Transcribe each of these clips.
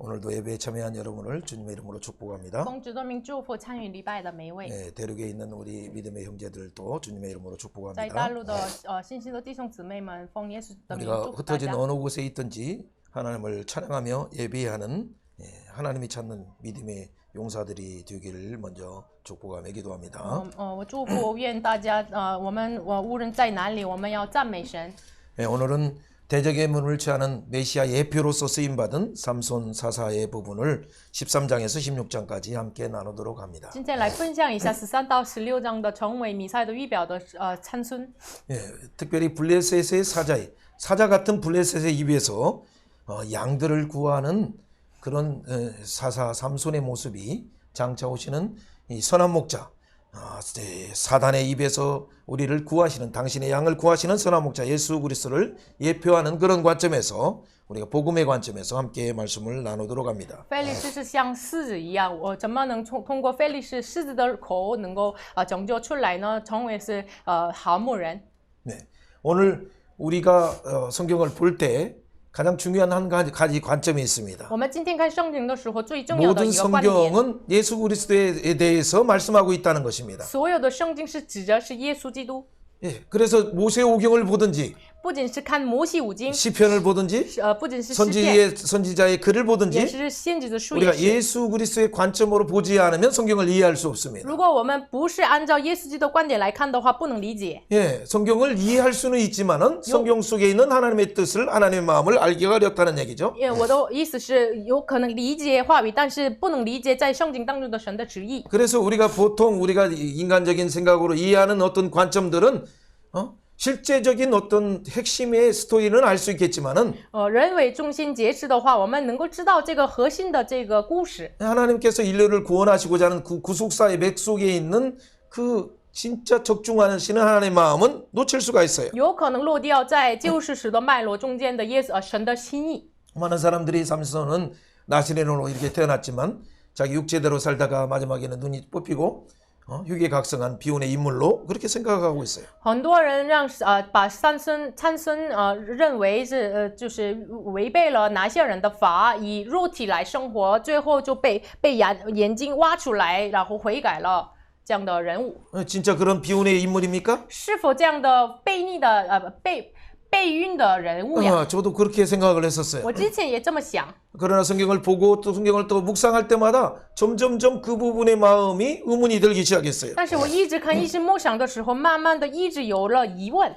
오늘도 예배에 참여한 여러분을 주님의 이름으로 축복합니다. 奉主的名祝福参与礼拜的每一位， 네, 대륙에 있는 우리 믿음의 형제들도 주님의 이름으로 在 축복합니다. 大陆的信心的弟兄姊妹们，奉耶稣的名 우리가 祝福大 흩어진 家。 어느 곳에 있든지 하나님을 찬양하며 예배하는 하나님이 찾는 믿음의 용사들이 되기를 먼저 축복하며 기도합니다. 我祝福愿大家我们无论在哪里，我们要赞美神。 네, 오늘은 대적의 문을 취하는 메시아 예표로서 쓰임받은 삼손 사사의 부분을 13장에서 16장까지 함께 나누도록 합니다. 今天来分享一下13到16章的成为弥赛的预表的参孙。 예, 특별히 블레셋의 사자 같은 블레셋의 입에서 양들을 구하는 그런 사사 삼손의 모습이 장차 오시는 이 선한 목자, 사단의 입에서 우리를 구하시는, 당신의 양을 구하시는 선한 목자 예수 그리스도를 예표하는 그런 관점에서 우리가 복음의 관점에서 함께 말씀을 나누도록 합니다. 非利士是像狮子一样，我怎么能通过非利士狮子的口能够拯救出来呢？成为是好牧人。 네, 오늘 우리가 성경을 볼 때 가장 중요한 한 가지 관점이 있습니다. 我们今天看圣经的时候，最重要的 모든 一个观点， 성경은 예수 그리스도에 대해서 말씀하고 있다는 것입니다. 所有的圣经是指着是耶稣基督。 예, 그래서 모세오경을 보든지 不仅是看摩西五经， 시편을 보든지 不仅是诗篇， 선지자의 글을 也 보든지 是先知的书也 우리가 是。 예수 그리스도의 관점으로 보지 않으면 성경을 이해할 수 없습니다. 如果我们不是按照耶稣基督的观点来看的话，不能理解。 예, 성경을 이해할 수는 있지만은 성경 속에 있는 하나님의 뜻을 하나님의 마음을 알기가 어렵다는 얘기죠. 我的意思是，有可能理解话语，但是不能理解在圣经当中的神的旨意。 그래서 우리가 보통 우리가 인간적인 생각으로 이해하는 어떤 관점들은 실제적인 어떤 핵심의 스토리는 알 수 있겠지만은 人为中心节制的话，我们能够知道这个核心的这个故事。 하나님께서 인류를 구원하시고자 하는 그 구속사의 맥 속에 있는 그 진짜 적중하시는 하나님의 마음은 놓칠 수가 있어요. 有可能落掉在救世史的脉络中间的神的心意。 많은 사람들이 삼손은 나시레노로 이렇게 태어났지만 자기 육체대로 살다가 마지막에는 눈이 뽑히고 휘계각성한 비운의 인물로 그렇게 생각하고 있어요. 很多人把参孙认为是就是违背了拿西尔人的法，以肉体来生活，最后就被眼睛挖出来，然后悔改了这样的人物。 진짜 그런 비운의 인물입니까? 是否这样的悖逆的背运的人物呀？ 저도 그렇게 생각을 했었어요. 我之前也这么想。 그러나 성경을 보고 또 성경을 또 묵상할 때마다 점점점 그 부분의 마음이 의문이 들기 시작했어요. 但是我一直看一直默想的时候，慢慢的一直有了疑问。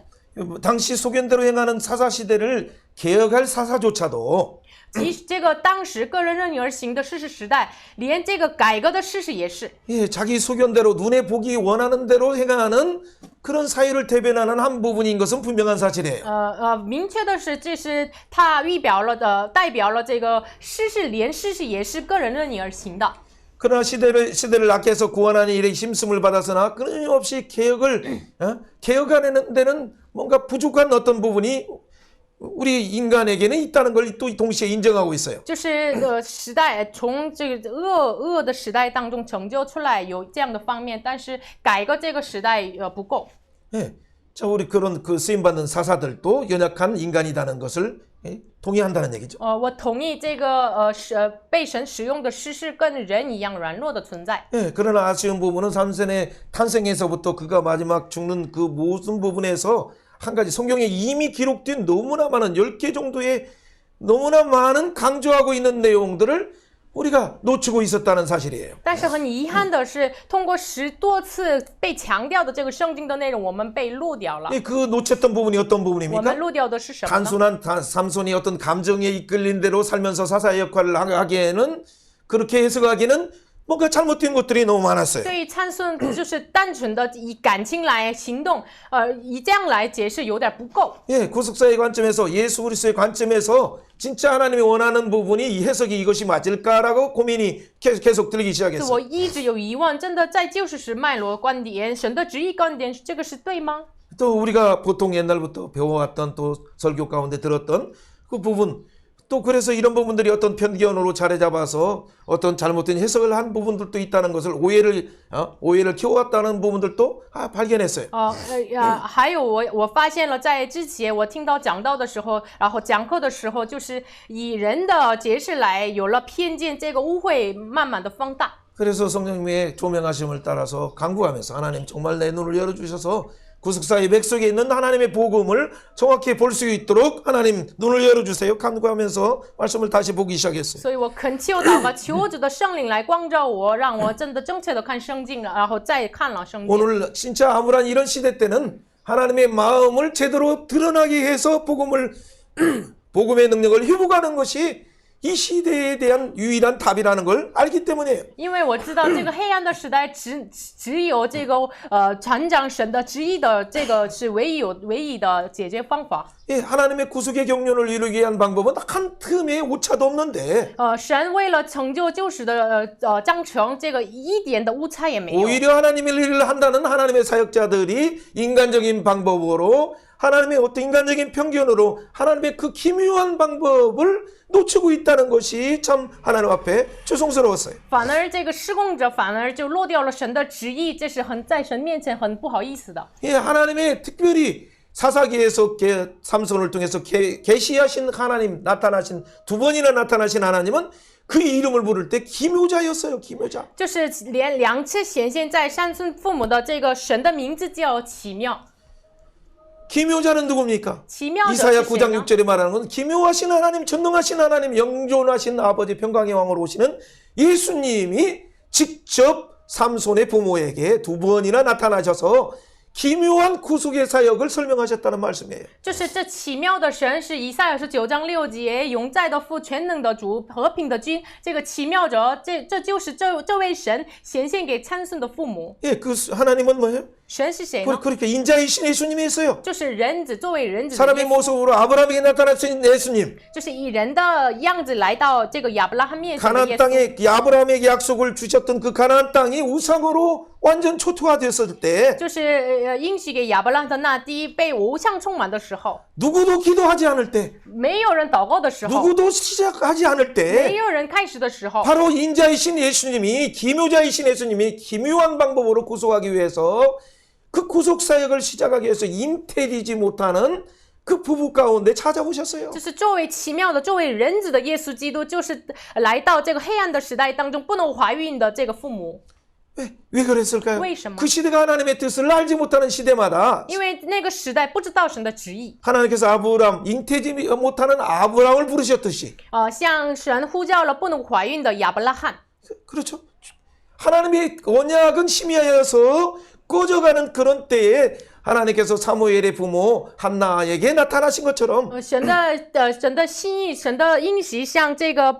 당시 소견대로 행하는 사사 시대를 개혁할 사사조차도 这个当时个人任意而行的世事时代，连这个改革的世事也是。 자기 소견대로 눈에 보기 원하는 대로 행하는 그런 사유를 대변하는 한 부분인 것은 분명한 사실이에요. 明确的是，这是他代表了这个世事，连世事也是个人任意而行的。 그러나 시대를 낙해서 구원하는 일에 힘씀을 받아서나 끊임없이 개혁하는 데는 뭔가 부족한 어떤 부분이 우리 인간에게는 있다는 걸 또 동시에 인정하고 있어요. 就是时代从这个恶的时代当中拯救出来有这样的方面，但是改革这个时代不够。 예, 자 우리 그런 그 쓰임 받는 사사들도 연약한 인간이라는 것을 동의한다는 얘기죠. 我同意这个被神使用的诗是跟人一样软弱的存在。 예, 그러나 아쉬운 부분은 삼손의 탄생에서부터 그가 마지막 죽는 그 모든 부분에서 한 가지 성경에 이미 기록된 너무나 많은 10개 정도의 너무나 많은 강조하고 있는 내용들을 우리가 놓치고 있었다는 사실이에요. 但是很遗憾的是，通过10多次被强调的这个圣经的内容，我们被漏掉了。 그 놓쳤던 부분이 어떤 我 부분입니까? 们漏掉的是什么呢？ 단순한 삼손이 어떤 감정에 이끌린 대로 살면서 사사의 역할을 하기에는 그렇게 해석하기는 뭔가 잘못된 것들이 너무 많았어요. 对于参孙就是单纯的以感情来行动，以这样来解释有点不够。 예, 구속사의 관점에서 예수 그리스도의 관점에서 진짜 하나님이 원하는 부분이 이 해석이 이것이 맞을까라고 고민이 계속 들기 是 시작했어요. 我一直有疑问，真的在救世史脉络观点、神的旨意观点，这个是对吗？ 또 우리가 보통 옛날부터 배워왔던 또 설교 가운데 들었던 그 부분 또 그래서 이런 부분들이 어떤 편견으로 자리 잡아서 어떤 잘못된 해석을 한 부분들도 있다는 것을 오해를 키워왔다는 부분들도 발견했어요. 还有我发现了，在之前我听到讲道的时候，然后讲课的时候，就是以人的解释来有了偏见，这个污秽慢慢的放大。 그래서 성령님의 조명하심을 따라서 간구하면서 하나님 정말 내 눈을 열어주셔서 구속사의 백석에 있는 하나님의 복음을 정확히 볼 수 있도록 하나님 눈을 열어주세요. 간구하면서 말씀을 다시 보기 시작했어요. 所以我恳求祷告，求主的圣灵来光照我，让我真的正确的看圣经，然后再看了圣经。 오늘 진짜 암울한 이런 시대 때는 하나님의 마음을 제대로 드러나게 해서 복음의 능력을 회복하는 것이 이 시대에 대한 유일한 답이라는 걸 알기 때문이에요. 因为我知道这个黑暗的时代只有这个传讲神的旨意的这个是唯一的解决方法。 예, 하나님의 구속의 경륜을 이루기 위한 방법은 한 틈의 오차도 없는데 神为了成就救赎的章程，这个一点的误差也没有。 오히려 하나님의 일을 한다는 하나님의 사역자들이 인간적인 방법으로 하나님의 어떤 인간적인 편견으로 하나님의 그 기묘한 방법을 놓치고 있다는 것이 참 하나님 앞에 죄송스러웠어요. 反而这个施工者反而就落掉了神的旨意，这是在神面前很不好意思的。 예, 하나님의 특별히 사사기에서 삼손을 통해서 계시하신 하나님 나타나신 두 번이나 나타나신 하나님은 그 이름을 부를 때 기묘자였어요. 기묘자. 就是连2次显现在山村父母的这个神的名字叫奇妙。 기묘자는 누굽니까? 奇妙的 이사야 是谁 9장 呢？ 6절에 말하는 건 기묘하신 하나님, 전능하신 하나님, 영존하신 아버지 평강의 왕으로 오시는 예수님이 직접 삼손의 부모에게 두 번이나 나타나셔서 기묘한 구속의 사역을 설명하셨다는 말씀이에요. 就是这奇妙的神是以赛亚书9章6节，永在的父，全能的主，和平的君。这个奇妙者，这就是这位神显现给参孙的父母。 예, 그 하나님은 뭐예요? 神是谁呢？ 그렇게 인자이신 예수님이 있어요. 就是人子，作为人子的 사람의 耶稣， 모습으로 아브라함에게 나타나신 예수님. 就是以人的样子来到这个亚伯拉罕面前的 가나안 耶稣。 땅에 아브라함에게 약속을 주셨던 그 가나안 땅이 우상으로 완전 초토화됐을 때 就是应许给亚伯拉罕的那地被偶像充满的时候， 누구도 기도하지 않을 때 没有人祷告的时候， 누구도 시작하지 않을 没 때 有人开始的时候， 바로 인자이신 예수님이 기묘자이신 예수님이 기묘한 방법으로 구속하기 위해서 그 구속 사역을 시작하기 위해서 잉태되지 못하는 그 부부 가운데 찾아오셨어요. 就是作为奇妙的、作为人子的耶稣基督，就是来到这个黑暗的时代当中不能怀孕的这个父母。 왜 그랬을까요? 为什么？ 그 시대가 하나님의 뜻을 알지 못하는 시대마다 因为那个时代不知道神的旨意。 하나님께서 아브람 잉태지 못하는 아브람을 부르셨듯이 像神呼叫了不能怀孕的亚伯拉罕。 그렇죠. 하나님의 언약은 희미하여서 꺼져가는 그런 때에 하나님께서 사무엘의 부모 한나에게 나타나신 것처럼 神的心意、神的应许像这个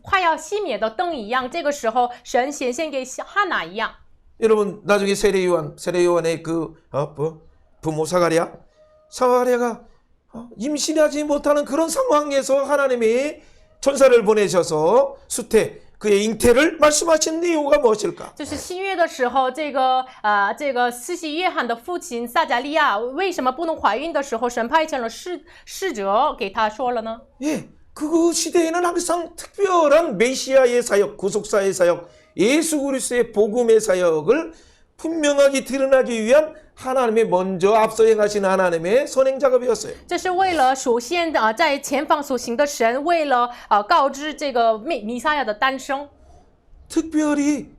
快要熄灭的灯一样，这个时候神显现给哈娜一样。 여러분 나중에 세례요한의 그 부모 사가랴가 임신하지 못하는 그런 상황에서 하나님이 천사를 보내셔서 수태 그의 잉태를 말씀하신 이유가 무엇일까? 就是新约的时候，这个施洗约翰的父亲撒迦利亚为什么不能怀孕的时候，神派遣了使者给他说了呢？ 예, 그 시대에는 항상 특별한 메시아의 사역, 구속사의 사역, 예수 그리스도의 복음의 사역을 분명하게 드러나기 위한 하나님의 먼저 앞서 행하신 하나님의 선행 작업이었어요. 这是为了首先在前方所行的神，为了告知这个弥赛亚的诞生。 특별히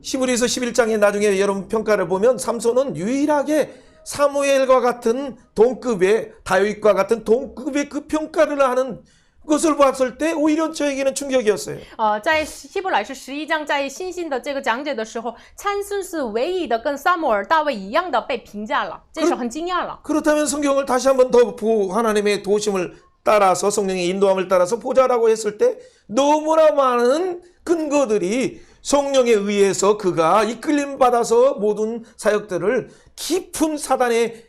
히브리서 11장에 나중에 여러분 평가를 보면 삼손은 유일하게 사무엘과 같은 동급의 다윗과 같은 동급의 그 평가를 하는 것을 봤을 때 오히려 저에게는 충격이었어요. 在希伯来书11章在新信的这个讲解的时候，参孙是唯一的跟撒母耳、大卫一样的被评价了，这是很惊讶了。 그렇다면 성경을 다시 한번 더 하나님의 도심을 따라서 성령의 인도함을 따라서 보자라고 했을 때 너무나 많은 근거들이 성령에 의해서 그가 이끌림 받아서 모든 사역들을 깊은 사단의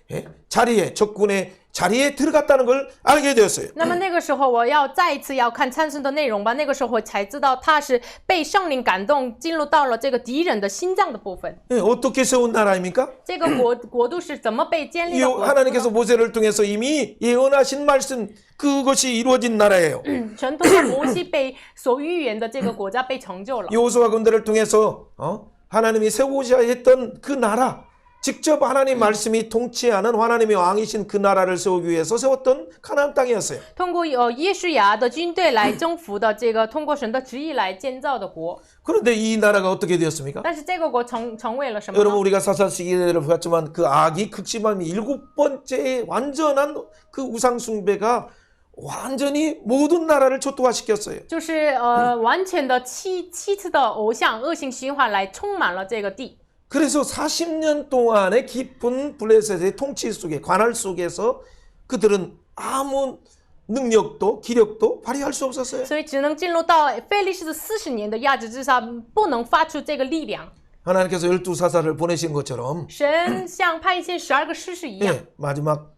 자리에 적군의 자리에 들어갔다는 걸 알게 되었어요. 那么那个时候，我要再一次要看参孙的内容吧。那个时候我才知道他是被圣灵感动，进入到了这个敌人的心脏的部分。 예, 어떻게 세운 나라입니까? 这个国度是怎么被建立的？ 하나님께서 모세를 통해서 이미 예언하신 말씀 그것이 이루어진 나라예요. 神通过摩西被所预言的这个国家被成就了。 여호수아 군대를 통해서 하나님이 세우고자 했던 그 나라, 직접 하나님 말씀이 통치하는 하나님의 왕이신 그 나라를 세우기 위해서 세웠던 가나안 땅이었어요. 通过耶稣亚的军队来征服的这个，通过神的旨意来建造的国。 그런데 이 나라가 어떻게 되었습니까? 但是这个国成为了什么呢？ 여러분 우리가 사사 시기를 봤지만 그 악이 극심한 7번째 완전한 그 우상 숭배가 완전히 모든 나라를 초토화시켰어요. 就是完全的七次的偶像恶性循环来充满了这个地。 그래서 40년 동안의 깊은 블레셋의 통치 속에 관할 속에서 그들은 아무 능력도 기력도 발휘할 수 없었어요. 所以只能进入到非利士的40年的压制之下，不能发出这个力量。 하나님께서 12사사를 보내신 것처럼 神像派遣12个士师一样， 예,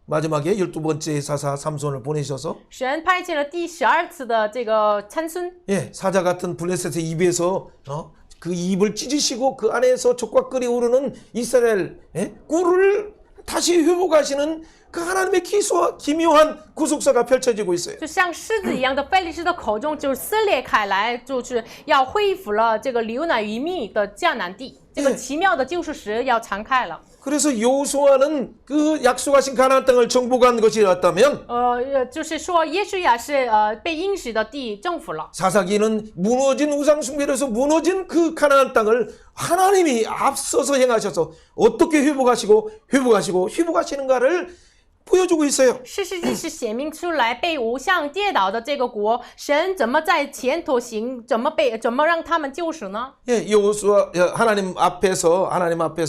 마지막에 12번째 사사 삼손을 보내셔서 神派遣了第12次的这个参孙， 예, 사자 같은 블레셋의 입에서 그 입을 찢으시고 그 안에서 족과 끓이 오르는 이스라엘 꿀을 다시 회복하시는 그 하나님의 기묘한 구속사가 펼쳐지고 있어요. 就像狮子一样的非利士的口中就撕裂开来，就是要恢复了这个流奶与蜜的迦南地，这个奇妙的救赎时要敞开了。 그래서 여호수아는 그 약속하신 가나안 땅을 정복한 것이었다면 就是说耶稣亚是被应许的地征服了。 사사기는 무너진 우상 숭배로서 무너진 그 가나안 땅을 하나님이 앞서서 행하셔서 어떻게 회복하시는가를 보여주고 있어요. 士师记是显明出来被偶像跌倒的这个国，神怎么在前头行，怎么让他们救赎呢？ 예, 여호수아 하나님 앞에서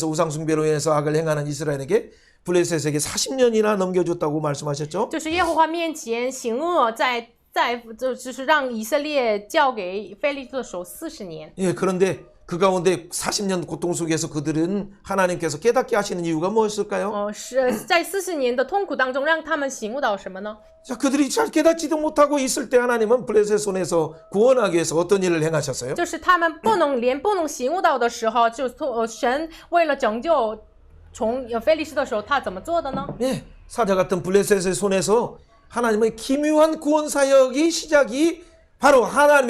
우상 숭배로 인해서 악을 행하는 이스라엘에게 블레셋에게 40년이나 넘겨줬다고 말씀하셨죠. 就是耶和华面前行恶，就是让以色列交给非利士的手40年。 예, 그런데 그 가운데 40년 고통 속에서 그들은 하나님께서 깨닫게 하시는 이유가 무엇일까요? 是在40年的痛苦当中，让他们醒悟到什么呢？ 자, 그들이 잘 깨닫지도 못하고 있을 때 하나님은 블레셋 손에서 구원하기 위해서 어떤 일을 행하셨어요? 就是他们不能醒悟到的时候，神为了拯救从非利士的时候，他怎么做的呢？ 예, 사자 같은 블레셋의 손에서 하나님의 기묘한 구원 사역이 시작이 바로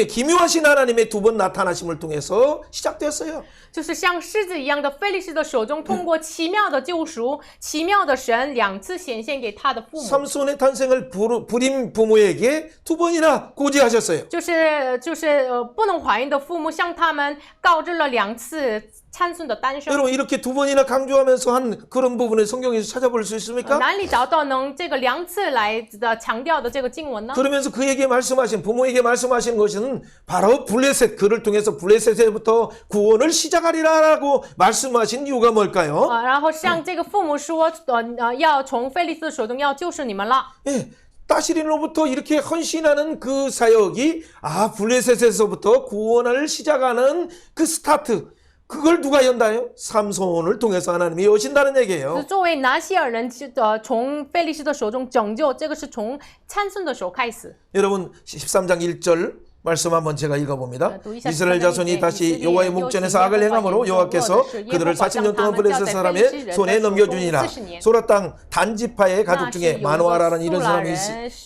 기묘하신 하나님의 두 번 나타나심을 통해서 시작되었어요. 就是像狮子一样的非利士的手中，通过奇妙的救赎、奇妙的神2次显现给他的父母。 삼손의 탄생을 부린 부모에게 2번이나 고지하셨어요. 就是不能怀孕的父母向他们告知了2次参孙的诞生。 여러분 이렇게 2번이나 강조하면서 한 그런 부분을 성경에서 찾아볼 수 있습니까? 哪里找到能这个2次来的强调的这个经文呢？ 그러면서 그에게 부모에게 말씀하신 것은 바로 그를 통해서 블레셋에부터 구원을 시작하리라라고 말씀하신 이유가 뭘까요? 然后向这个父母说，要从非利士的手中要救赎你们了。 예, 따시린로부터 이렇게 헌신하는 그 사역이 블레셋에서부터 구원을 시작하는 그 스타트 그걸 누가 연다요? 삼손을 통해서 하나님이 여신다는 얘기예요. 作为拿西尔人，从非利士的手中拯救，这个是从参孙的手开始。 여러분 13장 1절 말씀 한번 제가 읽어봅니다. 또 이스라엘 자손이 다시 여호와의 목전에서 악을 행함으로 여호와께서 그들을 40년 동안 블레셋 사람의 손에 넘겨주니라. 소라 땅 단지파의 가족 중에 마노아라는 이런 사람이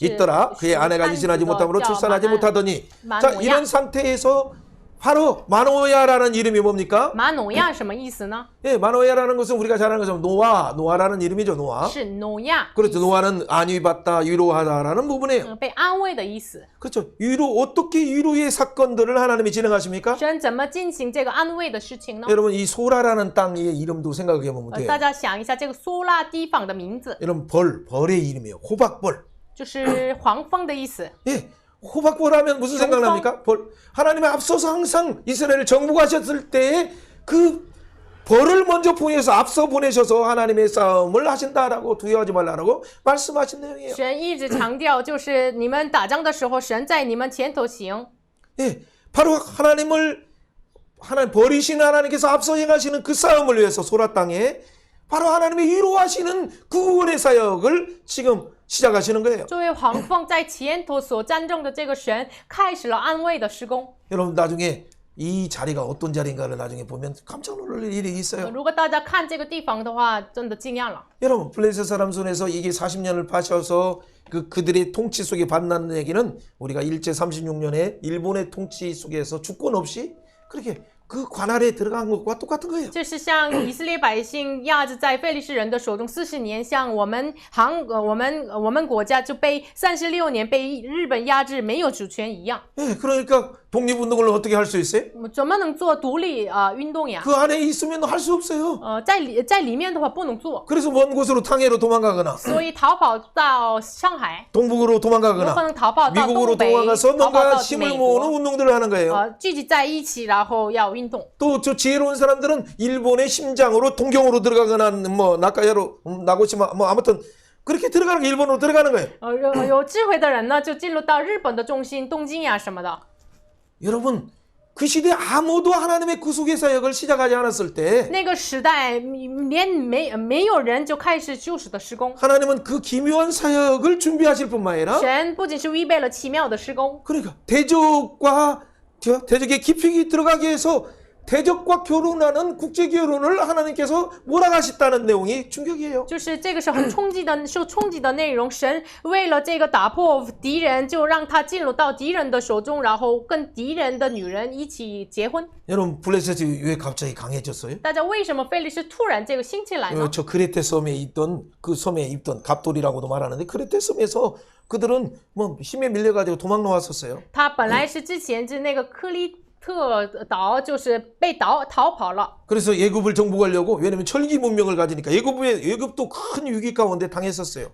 있더라. 그의 아내가 임신하지 못함으로 출산하지 못하더니 자 이런 상태에서 바로 마노야라는 이름이 뭡니까? 马努亚什么意思呢？ 예, 마노야라는 것은 우리가 잘 아는 것처럼 노아라는 이름이죠, 노아. 是挪亚， 그렇죠, 노아는 안위받다, 위로하다라는 부분이에요. 被安慰的意思。 그렇죠, 어떻게 위로의 사건들을 하나님이 진행하십니까? 神怎么进行这个安慰的事情呢？ 여러분 이 소라라는 땅의 이름도 생각해 보면 돼요. 大家想一下，这个苏拉地方的名字 여러분 벌의 이름이에요. 호박벌. 就是黄蜂的意思。 예. 호박벌 하면 무슨 생각납니까? 벌. 하나님의 앞서서 항상 이스라엘을 정복하셨을 때에 그 벌을 먼저 앞서 보내셔서 하나님의 싸움을 하신다라고 두려워하지 말라라고 말씀하신 내용이에요. 神一直强调，就是你们打仗的时候，神在你们前头行。 예. 바로 버리신 하나님께서 앞서 행하시는 그 싸움을 위해서 소라 땅에 바로 하나님의 위로하시는 구원의 사역을 지금 시작하시는 거예요. 这位黄凤在前头所站正的这个神开始了安慰的施工。 여러분 나중에 이 자리가 어떤 자리인가를 나중에 보면 깜짝 놀랄 일이 있어요. 如果大家看这个地方的话，真的惊讶了。 여러분 블레셋 사람 손에서 이게 40년을 파셔서 그들의 통치 속에 반나는 얘기는 우리가 일제 36년에 일본의 통치 속에서 주권 없이 그렇게 그 관할에 들어간 것과 똑같은 거예요. 这是像以色列百姓压制在非利士人的手中40年，像我们国家就被36年被日本压制，没有主权一样。 예, 그러니까 독립운동을 어떻게 할 수 있어요? 怎么能做独立运动呀？ 그 안에 있으면 할 수 없어요. 在里面的话不能做， 그래서 먼 곳으로 탕해로 도망가거나 所以逃跑到上海， 동북으로 有可 도망가거나 能逃跑到 미국으로 东北， 도망가서 逃跑 뭔가 到 힘을 美 모으는 国， 운동들을 하는 거예요. 聚集在一起，然后要运动。 또 저 지혜로운 사람들은 일본의 심장으로 동경으로 들어가거나 뭐 나카야로 나고시마 뭐 아무튼 그렇게 들어가는 게 일본으로 들어가는 거예요. 有智慧的人呢，就进入到日本的中心东京呀什么的。 여러분 그 시대 아무도 하나님의 구속의 사역을 시작하지 않았을 때 那个时代连没有人就开始救赎的施工， 하나님은 그 기묘한 사역을 준비하실 뿐만 아니라 神不仅是预备了奇妙的施工， 그러니까 대적의 깊이 들어가기 위해서 대적과 결혼하는 국제 결혼을 하나님께서 몰아가셨다는 내용이 충격이에요. 就是这个是很冲击的，受冲击的内容。神为了这个打破敌人，就让他进入到敌人的手中，然后跟敌人的女人一起结婚。 여러분 블레셋이 왜 갑자기 강해졌어요? 大家为什么菲利士突然这个兴起来呢？ 저 크레테 섬에 있던 그 섬에 있던 갑돌이라고도 말하는데 크레테 섬에서 그들은 뭐 힘에 밀려가지고 도망 나왔었어요. 他本来是之前是那个克利特岛，就是被逃跑了。 그래서 예굽을 정복하려고 왜냐면 철기 문명을 가지니까 예굽도 큰 위기 가운데 당했었어요.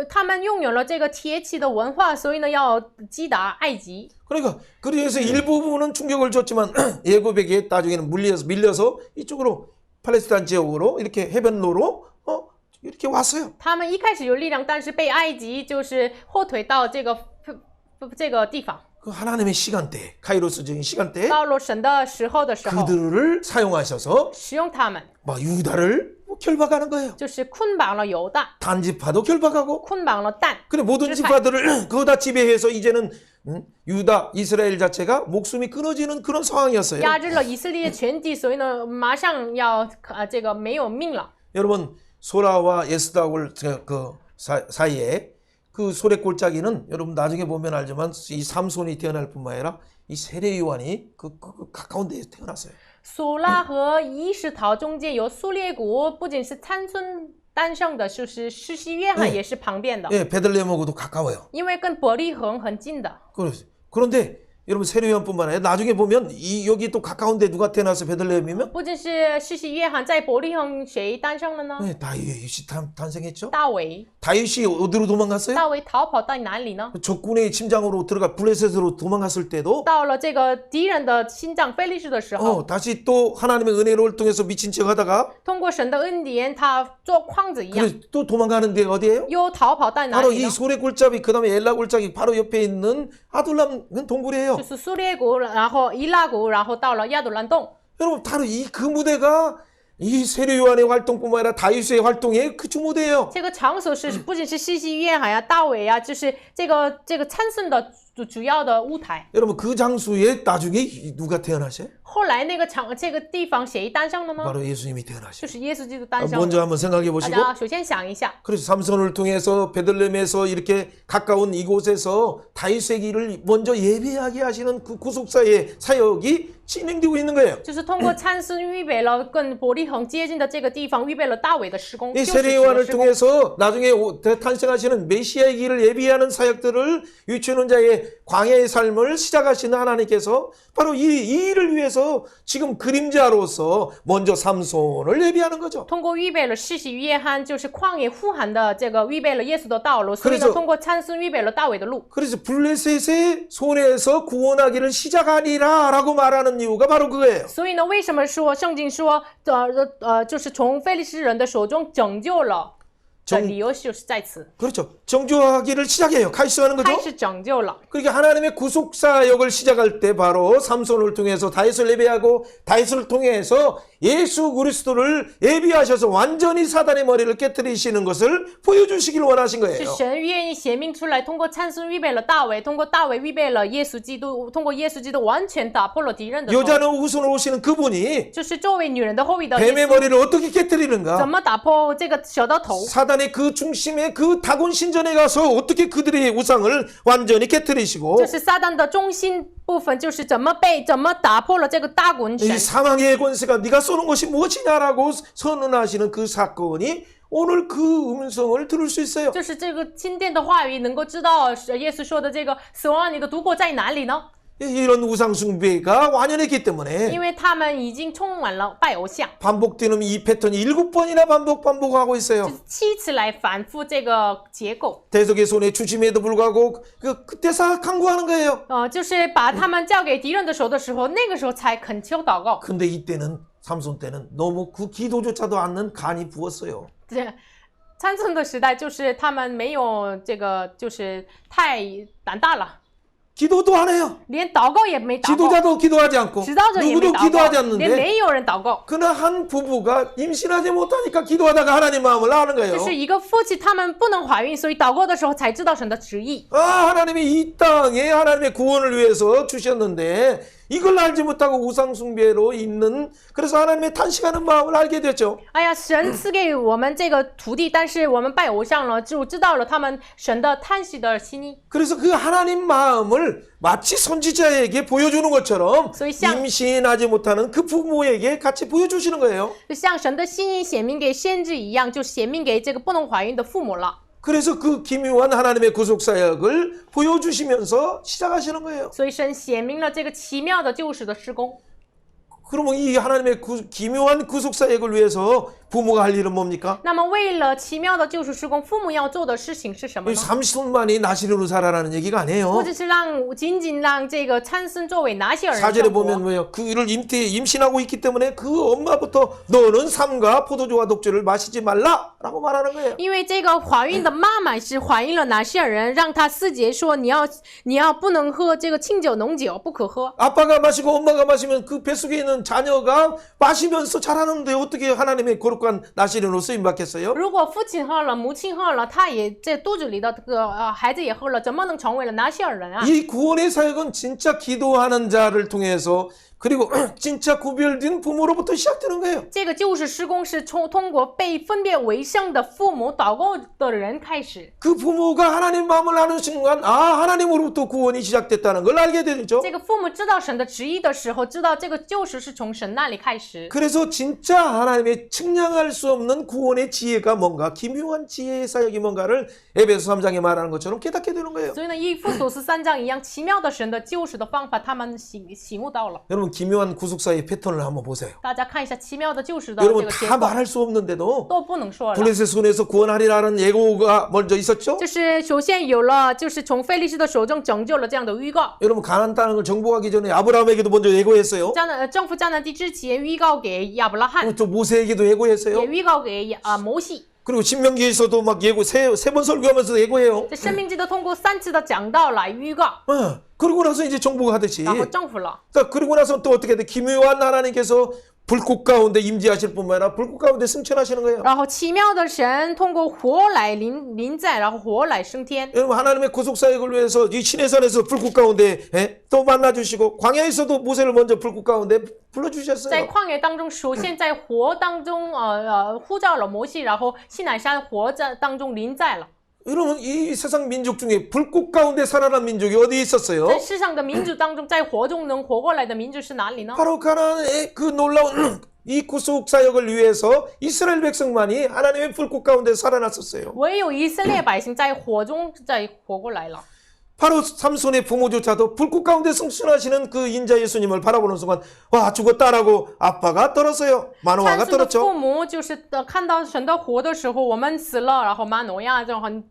他们拥有了这个铁器的文化，所以呢要击打埃及。 그러니까 그래서 일부분은 충격을 줬지만 예굽에게 나중에는 밀려서 이쪽으로 팔레스타인 지역으로 이렇게 해변로로 이렇게 왔어요. 他们一开始有力量，但是被埃及就是后腿到这个地方。 그 하나님의 시간대, 카이로스적인 시간대에 到了神的时候， 그들을 사용하셔서 使用他们， 막 유다를 결박하는 거예요. 就是捆绑了犹大， 단지파도 결박하고 捆绑了但， 그래 모든 지파들을 그거 다 지배해서 이제는 유다, 이스라엘 자체가 목숨이 끊어지는 그런 상황이었어요. 压制了以色列全体，所以呢马上要这个没有命了。 여러분 소라와 에스다올 그 사이에 그 소래 골짜기는 여러분 나중에 보면 알지만 이 삼손이 태어날 뿐만 아니라 이 세례 요한이 그 가까운 데에 태어났어요. 苏拉和伊什陶中间有苏列国，不仅是参孙诞生的，就是施洗约翰也是旁边的， 예, 베들레헴하고도 가까워요. 因为跟伯利恒很近的。 그런데 여러분 세례 요한뿐만 아니라 나중에 보면 여기 또 가까운데 누가 태어나서 베들레헴이면 不仅是施洗约翰在伯利恒谁诞生了呢？ 네, 다윗이 탄생했죠. 大卫， 다윗이 어디로 도망갔어요? 大卫逃跑到哪里呢？ 적군의 침장으로 들어가 블레셋으로 도망갔을 때도 到了这个敌人的心脏菲利士的时候， 다시 또 하나님의 은혜를 통해서 미친 척하다가 通过神的恩典，他做筐子一样， 그래 또 도망가는 데가 어디예요? 又逃跑到哪 바로 里 이 呢？ 소래 골짜기 그다음에 엘라 골짜기 바로 옆에 있는 아둘람 동굴이에요. 就是苏列国，然后伊拉国，然后到了亚杜兰洞。 여러분 바로 그 무대가 이 세례 요한의 활동뿐만 아니라 다윗의 활동의 그 주무대예요. 这个场所是不仅是施洗约翰呀、大卫呀，就是这个参孙的主要的舞台。 여러분 그 장소에 나중에 누가 태어나셔요? 后来这个地方谁诞生了呢？ 바로 예수님이 태어나셔요. 就是耶稣基督诞生了。 먼저 한번 생각해 大 보시고 家首先想一下， 그래서 삼손을 통해서 베들레헴에서 이렇게 가까운 이곳에서 다윗의 길을 먼저 예배하게 하시는 그 구속사의 사역이 진행되고 있는 거예요. 就是通过参孙预备了跟伯利恒接近的这个地方，预备了大卫的施工， 이 救赎 세례 的 요한을 施工。 통해서 나중에 탄생하시는 메시아의 길을 예비하는 사역들을 유치하는 자의 광야의 삶을 시작하시는 하나님께서 바로 이 일을 위해서 지금 그림자로서 먼저 삼손을 예비하는 거죠. 通过预备了施洗约翰，就是旷野呼喊的这个预备了耶稣的道路，所以 그래서 呢，通过参孙预备了大卫的路。 그래서 블레셋의 손에서 구원하기를 시작하리라 라고 말하는 이유가 바로 그거예요. 所以呢，为什么说圣经说，就是从非利士人的手中拯救了？的理由就是在此， 그렇죠. 정죄하기를 시작해요. 카이스하는 开 거죠. 始拯救了。 그러니까 하나님의 구속사역을 시작할 때 바로 삼손을 통해서 다윗을 예배하고 다윗을 통해서 예수 그리스도를 예비하셔서 완전히 사단의 머리를 깨뜨리시는 것을 보여주시길 원하신 是 거예요. 神愿意显明出来，通过参孙预备了大卫，通过大卫预备了耶稣基督，通过耶稣基督完全打破了敌人的头， 여자는 후손으로 오시는 그분이 就是作为女人的后裔的耶 뱀의 稣， 머리를 어떻게 怎 깨뜨리는가? 么打破这个蛇的头？ 사단의 그 중심에 그 다곤 신전에 가서 어떻게 그들의 우상을 완전히 깨뜨리시고 就是撒旦的中心部分，就是怎么打破了这个大滚 이 神。 사망의 권세가 네가 쏘는 것이 무엇이냐라고 선언하시는 그 사건이 오늘 그 음성을 들을 수 있어요. 就是这个金殿的话语，能够知道耶稣说的这个死亡，你的毒果在哪里呢？ 이런 우상 숭배가 완연했기 因 때문에 为他们已经充满了拜偶像， 반복되는 이 패턴이 7번이나 반복하고 있어요. 7次来反复这个结构， 대적의 손에 주심에도 불구하고 그때 강구하는 거예요. 就是把他们交给敌人的手的时候，那个时候才恳求祷告。 근데 이때는 삼손 때는 너무 그 기도조차도 않는 간이 부었어요. 这参孙的时代，就是他们没有这个，就是太胆大了， 기도도 안 해요. 连祷告也没祷告， 지도자도 기도하지 않고 指导者也没 누구도 祷 기도하지 告，连 않는데 没有人祷告。 그러나 한 부부가 임신하지 못하니까 기도하다가 하나님 마음을 아는 就 거예요. 是一个夫妻，他们不能怀孕，所以祷告的时候才知道神的旨意。 아, 하나님이 이 땅에 하나님의 구원을 위해서 주셨는데 이걸 알지 못하고 우상 숭배로 있는 그래서 하나님의 탄식하는 마음을 알게 됐죠. 哎呀，神赐给我们这个土地，但是我们拜偶像了，就知道了他们神的叹息的心意。 그래서 그 하나님 마음을 마치 선지자에게 보여주는 것처럼 所以像 임신하지 못하는 그 부모에게 같이 보여주시는 거예요. 就像神的心意显明给先知一样，就显明给这个不能怀孕的父母了。 그래서 그 기묘한 하나님의 구속사역을 보여주시면서 시작하시는 거예요. 所以神显明了这个奇妙的救赎的施工。 그러면 이 하나님의 기묘한 구속사역을 위해서 부모가 할 일은 뭡니까? 那么为了奇妙的救赎施工，父母要做的事情是什么 이 呢？ 30손만이 나시르로 살아라는 얘기가 不 아니에요. 只是仅仅让这个参孙作为拿西尔人 4절에 生 보면 活， 뭐예요? 그를 임신하고 있기 때문에 그 엄마부터 너는 삼가 포도주와 독주를 마시지 말라라고 말하는 거예요. 因为这个怀孕的妈妈是怀孕了拿西尔人，让他4节说你要不能喝这个清酒浓酒，不可喝。 아빠가 마시고 엄마가 마시면 그 뱃속에 있는 자녀가 마시면서 자라는데 어떻게 하나님의 거룩한 나시린으로 쓰임 받겠어요? 如果父亲喝了，母亲喝了，他也这肚子里的这个孩子也喝了，怎么能成为了拿西尔人啊？ 이 구원의 사역은 진짜 기도하는 자를 통해서 그리고 진짜 구별된 부모로부터 시작되는 거예요. 这个救赎施工是通过被分别为圣的父母祷告的人开始。 그 부모가 하나님 마음을 아는 순간 아 하나님으로부터 구원이 시작됐다는 걸 알게 되죠. 这个父母知道神的旨意的时候，知道这个救赎是从神那里开始。 그래서 진짜 하나님의 측량할 수 없는 구원의 지혜가 뭔가 기묘한 지혜의 사역이 뭔가를 에베소 3장에 말하는 것처럼 깨닫게 되는 거예요. 所以呢，以弗所斯3章一样，奇妙的神的救赎的方法，他们醒悟到了。 여러분 기묘한 구속사의 패턴을 한번 보세요. 大家看一下奇妙的救赎的这 여러분 个结 다 果， 말할 수 없는데도 都不能说了。 블레셋 손에서 구원하리라는 예고가 먼저 있었죠. 就是首先有了，就是从非利士的手中拯救了这样的预告。 여러분 가나안 땅을 정복하기 전에 아브라함에게도 먼저 예고했어요. 征服迦南地之前预告给亚伯拉罕， 또 모세에게도 예고했어요. 也预告给摩西。 그리고 신명기에서도 막 예고 세 번 설교하면서 예고해요. 这生命记都通过3次的讲道来预告， 그러고 나서 이제 정복하듯이. 然后征服了。 그리고 나서 또 어떻게 돼? 기묘한 하나님께서 불꽃 가운데 임재하실 뿐만 아니라 불꽃 가운데 승천하시는 거예요. 然后奇妙的神通过火来临在，然后火来升天。 여러분 하나님의 구속 사역을 위해서 이 시내산에서 불꽃 가운데 또 만나 주시고 광야에서도 모세를 먼저 불꽃 가운데 불러 在 주셨어요. 旷野当中，首先在火当中呼召了摩西，然后西乃山火在当中临在了。 여러분 이 세상 민족 중에 불꽃 가운데 살아난 민족이 어디 있었어요? 在世上的民族当中，在火中能活过来的民族是哪里呢？ 바로 가나안의 그 놀라운 이 구속 사역을 위해서 이스라엘 백성만이 하나님의 불꽃 가운데 살아났었어요. 唯有以色列百姓在火中活过来了。 바로 삼손의 부모조차도 불꽃 가운데 승천하시는 그 인자 예수님을 바라보는 순간 와 죽었다라고 아빠가 떨었어요. 마노아가 参孙的 떨었죠. 父母就是看到神的活的时候，我们死了，然后马诺亚就很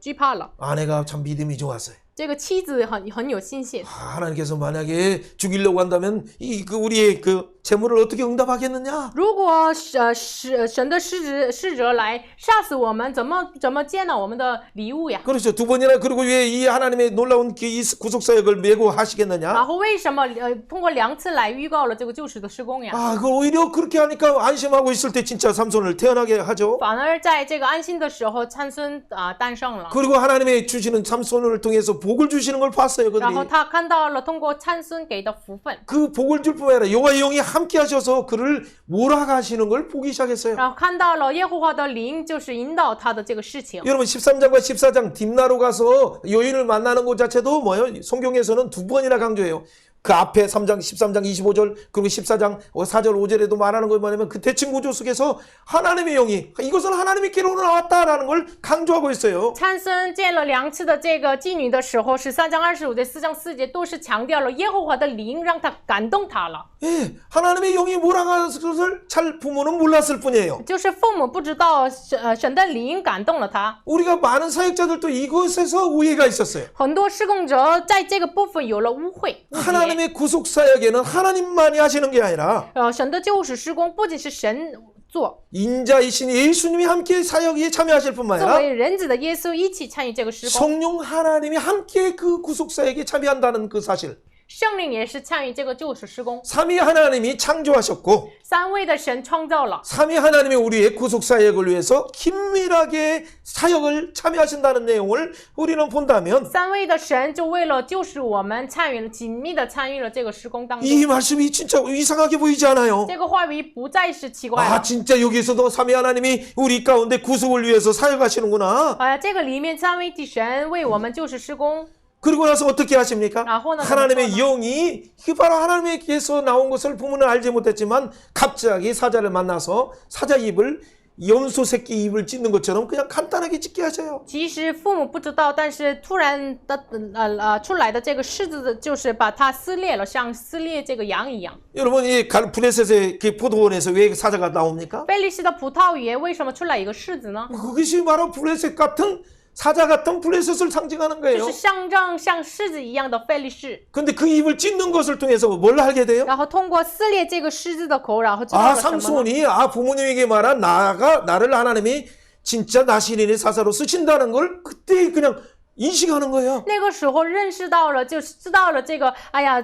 惧怕了。 아내가 참 믿음이 좋았어요. 这个妻子很有信心。 하나님께서 만약에 죽이려고 한다면 그 우리의 그 재물을 어떻게 응답하겠느냐? 如果神的使者来杀死我们，怎么接纳我们的礼物呀？ 그렇죠. 두 번이나 그리고 왜 이 하나님의 놀라운 이 구속 사역을 메고 하시겠느냐? 然后为什么通过2次来预告了这个救赎的施工呀？ 아, 그 오히려 그렇게 하니까 안심하고 있을 때 진짜 삼손을 태어나게 하죠. 反而在这个安心的时候，参孙诞生了。 그리고 하나님의 주시는 삼손을 통해서 복을 주시는 걸 봤어요. 然后 그들이 他看到了通过参孙给的福分， 그 복을 줄 뿐만 아니라 여호와의 영이 함께 하셔서 그를 몰아가시는 걸 보기 시작했어요. 然后看到了耶和华的灵就是引导他的这个事情。 여러분 13장과 14장 딥나로 가서 여인을 만나는 것 자체도 뭐예요? 성경에서는 두 번이나 강조해요. 그 앞에 3장, 13장 25절 그리고 14장 4절 5절에도 말하는 거 뭐냐면 그 대칭 구조 속에서 하나님의 영이 이것은 하나님께로 나왔다라는 걸 강조하고 있어요. 参孙见了2次的这个妓女的时候，13章25节、4章4节都是强调了耶和华的灵让他感动他了。 예, 하나님의 영이 몰아가는 것을 잘 부모는 몰랐을 뿐이에요. 就是父母不知道神的灵感动了他。 우리가 많은 사역자들도 이것에서 오해가 있었어요. 很多施工者在这个部分有了误解。 하나님의 구속 사역에는 하나님만이 하시는 게 아니라 神的救赎施工不仅是神做， 인자이신 예수님이 함께 사역에 참여하실 뿐만 作 아니라 为人子的耶稣一起参与这个施工， 성령 하나님이 함께 그 구속 사역에 참여한다는 그 사실. 圣灵也是参与这个救赎施工。 삼위 하나님이 창조하셨고 3位的神创造了， 삼위 하나님이 우리의 구속 사역을 위해서 긴밀하게 사역을 참여하신다는 내용을 우리는 본다면 3位的神就为了救赎我们，紧密的参与了这个施工当中。 이 말씀이 진짜 이상하게 보이지 않아요? 这个话语不再是奇怪 아 了。 진짜 여기서도 삼위 하나님이 우리 가운데 구속을 위해서 사역하시는구나. 这个里面3位的神为我们救赎施工， 그리고 나서 어떻게 하십니까? 라호는 하나님의 어쩌나? 영이 그 바로 하나님께서 나온 것을 부모는 알지 못했지만 갑자기 사자를 만나서 사자 입을 염소 새끼 입을 찢는 것처럼 그냥 간단하게 찢게 하셔요. 其实父母不知道，但是突然的出来的这个柿子，就是把它撕裂了，像撕裂这个羊一样。 여러분 이 브레셋의 그 포도원에서 왜 사자가 나옵니까? 菲利士的葡萄园为什么出来一个柿子呢？ 그것이 바로 브레셋 같은 사자 같은 브레셋을 상징하는 就 거예요. 是象征像柿子一样的菲利士， 근데 그 입을 찢는 것을 통해서 뭘 하게 돼요? 然后通过撕裂这个狮子的口，然后知道 아 了什么呢？ 삼손이 부모님에게 말한 나를 하나님이 진짜 나시린의 사사로 쓰신다는 걸 그때 그냥 인식하는 거예요. 那个时候认识到了，就是知道了这个，哎呀，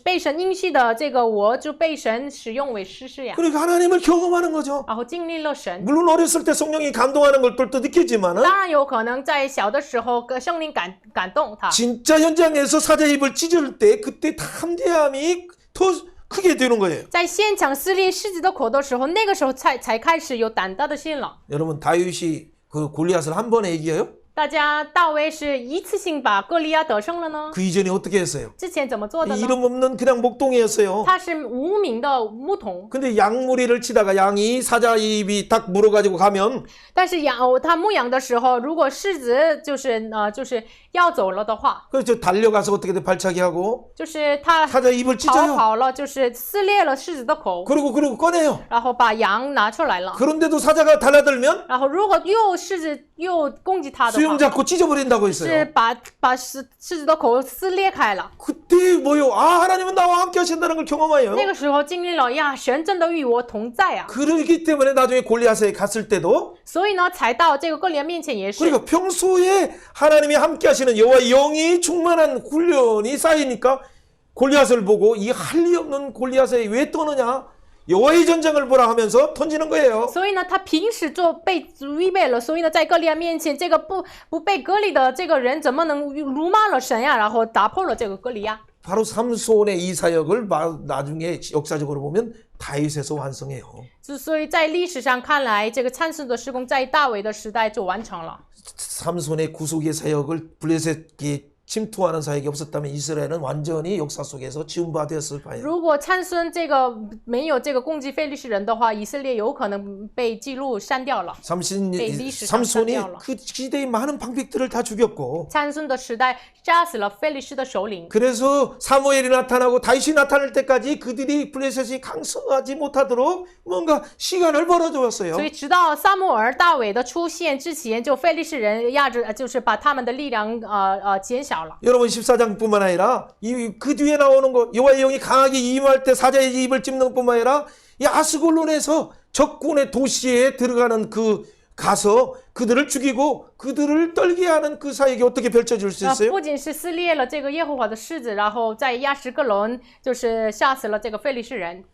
被神应许的这个，我就被神使用为施事呀， 그러니까 하나님을 경험하는 거죠. 然后经历了神。 물론 어렸을 때 성령이 감동하는 걸 또 느끼지만은 当然有可能在小的时候，圣灵感动他。 진짜 현장에서 사자 입을 찢을 때 그때 담대함이 더 크게 되는 거예요. 在现场撕裂狮子的口的时候，那个时候才开始有胆大的心了。 여러분 다윗이 그 골리앗을 한 번에 이겨요? 大家，大卫是一次性把歌利亚得胜了呢？ 그 이전에 어떻게 했어요? 之前怎么做的呢？ 이름 없는 그냥 목동이었어요. 他是无名的牧童， 근데 양무리를 치다가 양이 사자 입이 딱 물어가지고 가면 但是他牧羊的时候，如果狮子就是要走了的话， 그래서 달려가서 어떻게 돼 발차기 하고 就是他 사자 입을 찢어요. 跑了，就是撕裂了狮子的口， 그리고 꺼내요. 然后把羊拿出来了。 그런데도 사자가 달라들면 然后如果狮子又攻击他的 수염 话， 잡고 찢어버린다고 是 했어요. 把狮子的口撕裂开了。 그때 뭐요? 하나님은 나와 함께 하신다는 걸 경험해요. 那个时候经历了呀，神真的与我同在啊， 그러기 때문에 나중에 골리앗에 갔을 때도 所以呢，才到这个歌利亚面前也是。 그러니까 평소에 하나님이 함께 하시는 여호와 영이 충만한 훈련이 쌓이니까 골리앗을 보고 이 할 리 없는 골리앗에 왜 떠느냐? 여호와의 전쟁을 보라 하면서 던지는 거예요. 所以呢，他平时就被预备了，所以呢，在歌利亚面前，这个不被割礼的这个人怎么能辱骂了神呀？然后打破了这个歌利亚。 바로 삼손의 이 사역을 나중에 역사적으로 보면 다윗에서 완성해요. 所以在历史上看来，这个参孙的施工在大卫的时代就完成了。 삼손의 구속의 사역을 블레셋에 침투하는 사역이 없었다면 이스라엘은 완전히 역사 속에서 지운바되었을 바예요. 如果参孙这个没有这个攻击非利士人的话，以色列有可能被记录删掉了。 삼손이 그 시대의 많은 방백들을 다 죽였고 参孙的时代杀死了非利士的首领， 그래서 사무엘이 나타나고 다윗이 나타날 때까지 그들이 블레셋이 강성하지 못하도록 뭔가 시간을 벌어주었어요. 所以直到撒母耳、大卫的出现之前，就非利士人压制，就是把他们的力量减小。少了。 여러분 14장뿐만 아니라 그 뒤에 나오는 거 여호와의 영이 강하게 임할 때 사자의 입을 찝는 뿐만 아니라 이 아스글론에서 적군의 도시에 들어가는 그 가서 그들을 죽이고 그들을 떨게 하는 그 사역이 어떻게 펼쳐질 수 있어요? 不仅是撕裂了这个耶和华的狮子，然后在亚什各伦就是吓死了这个非利士人。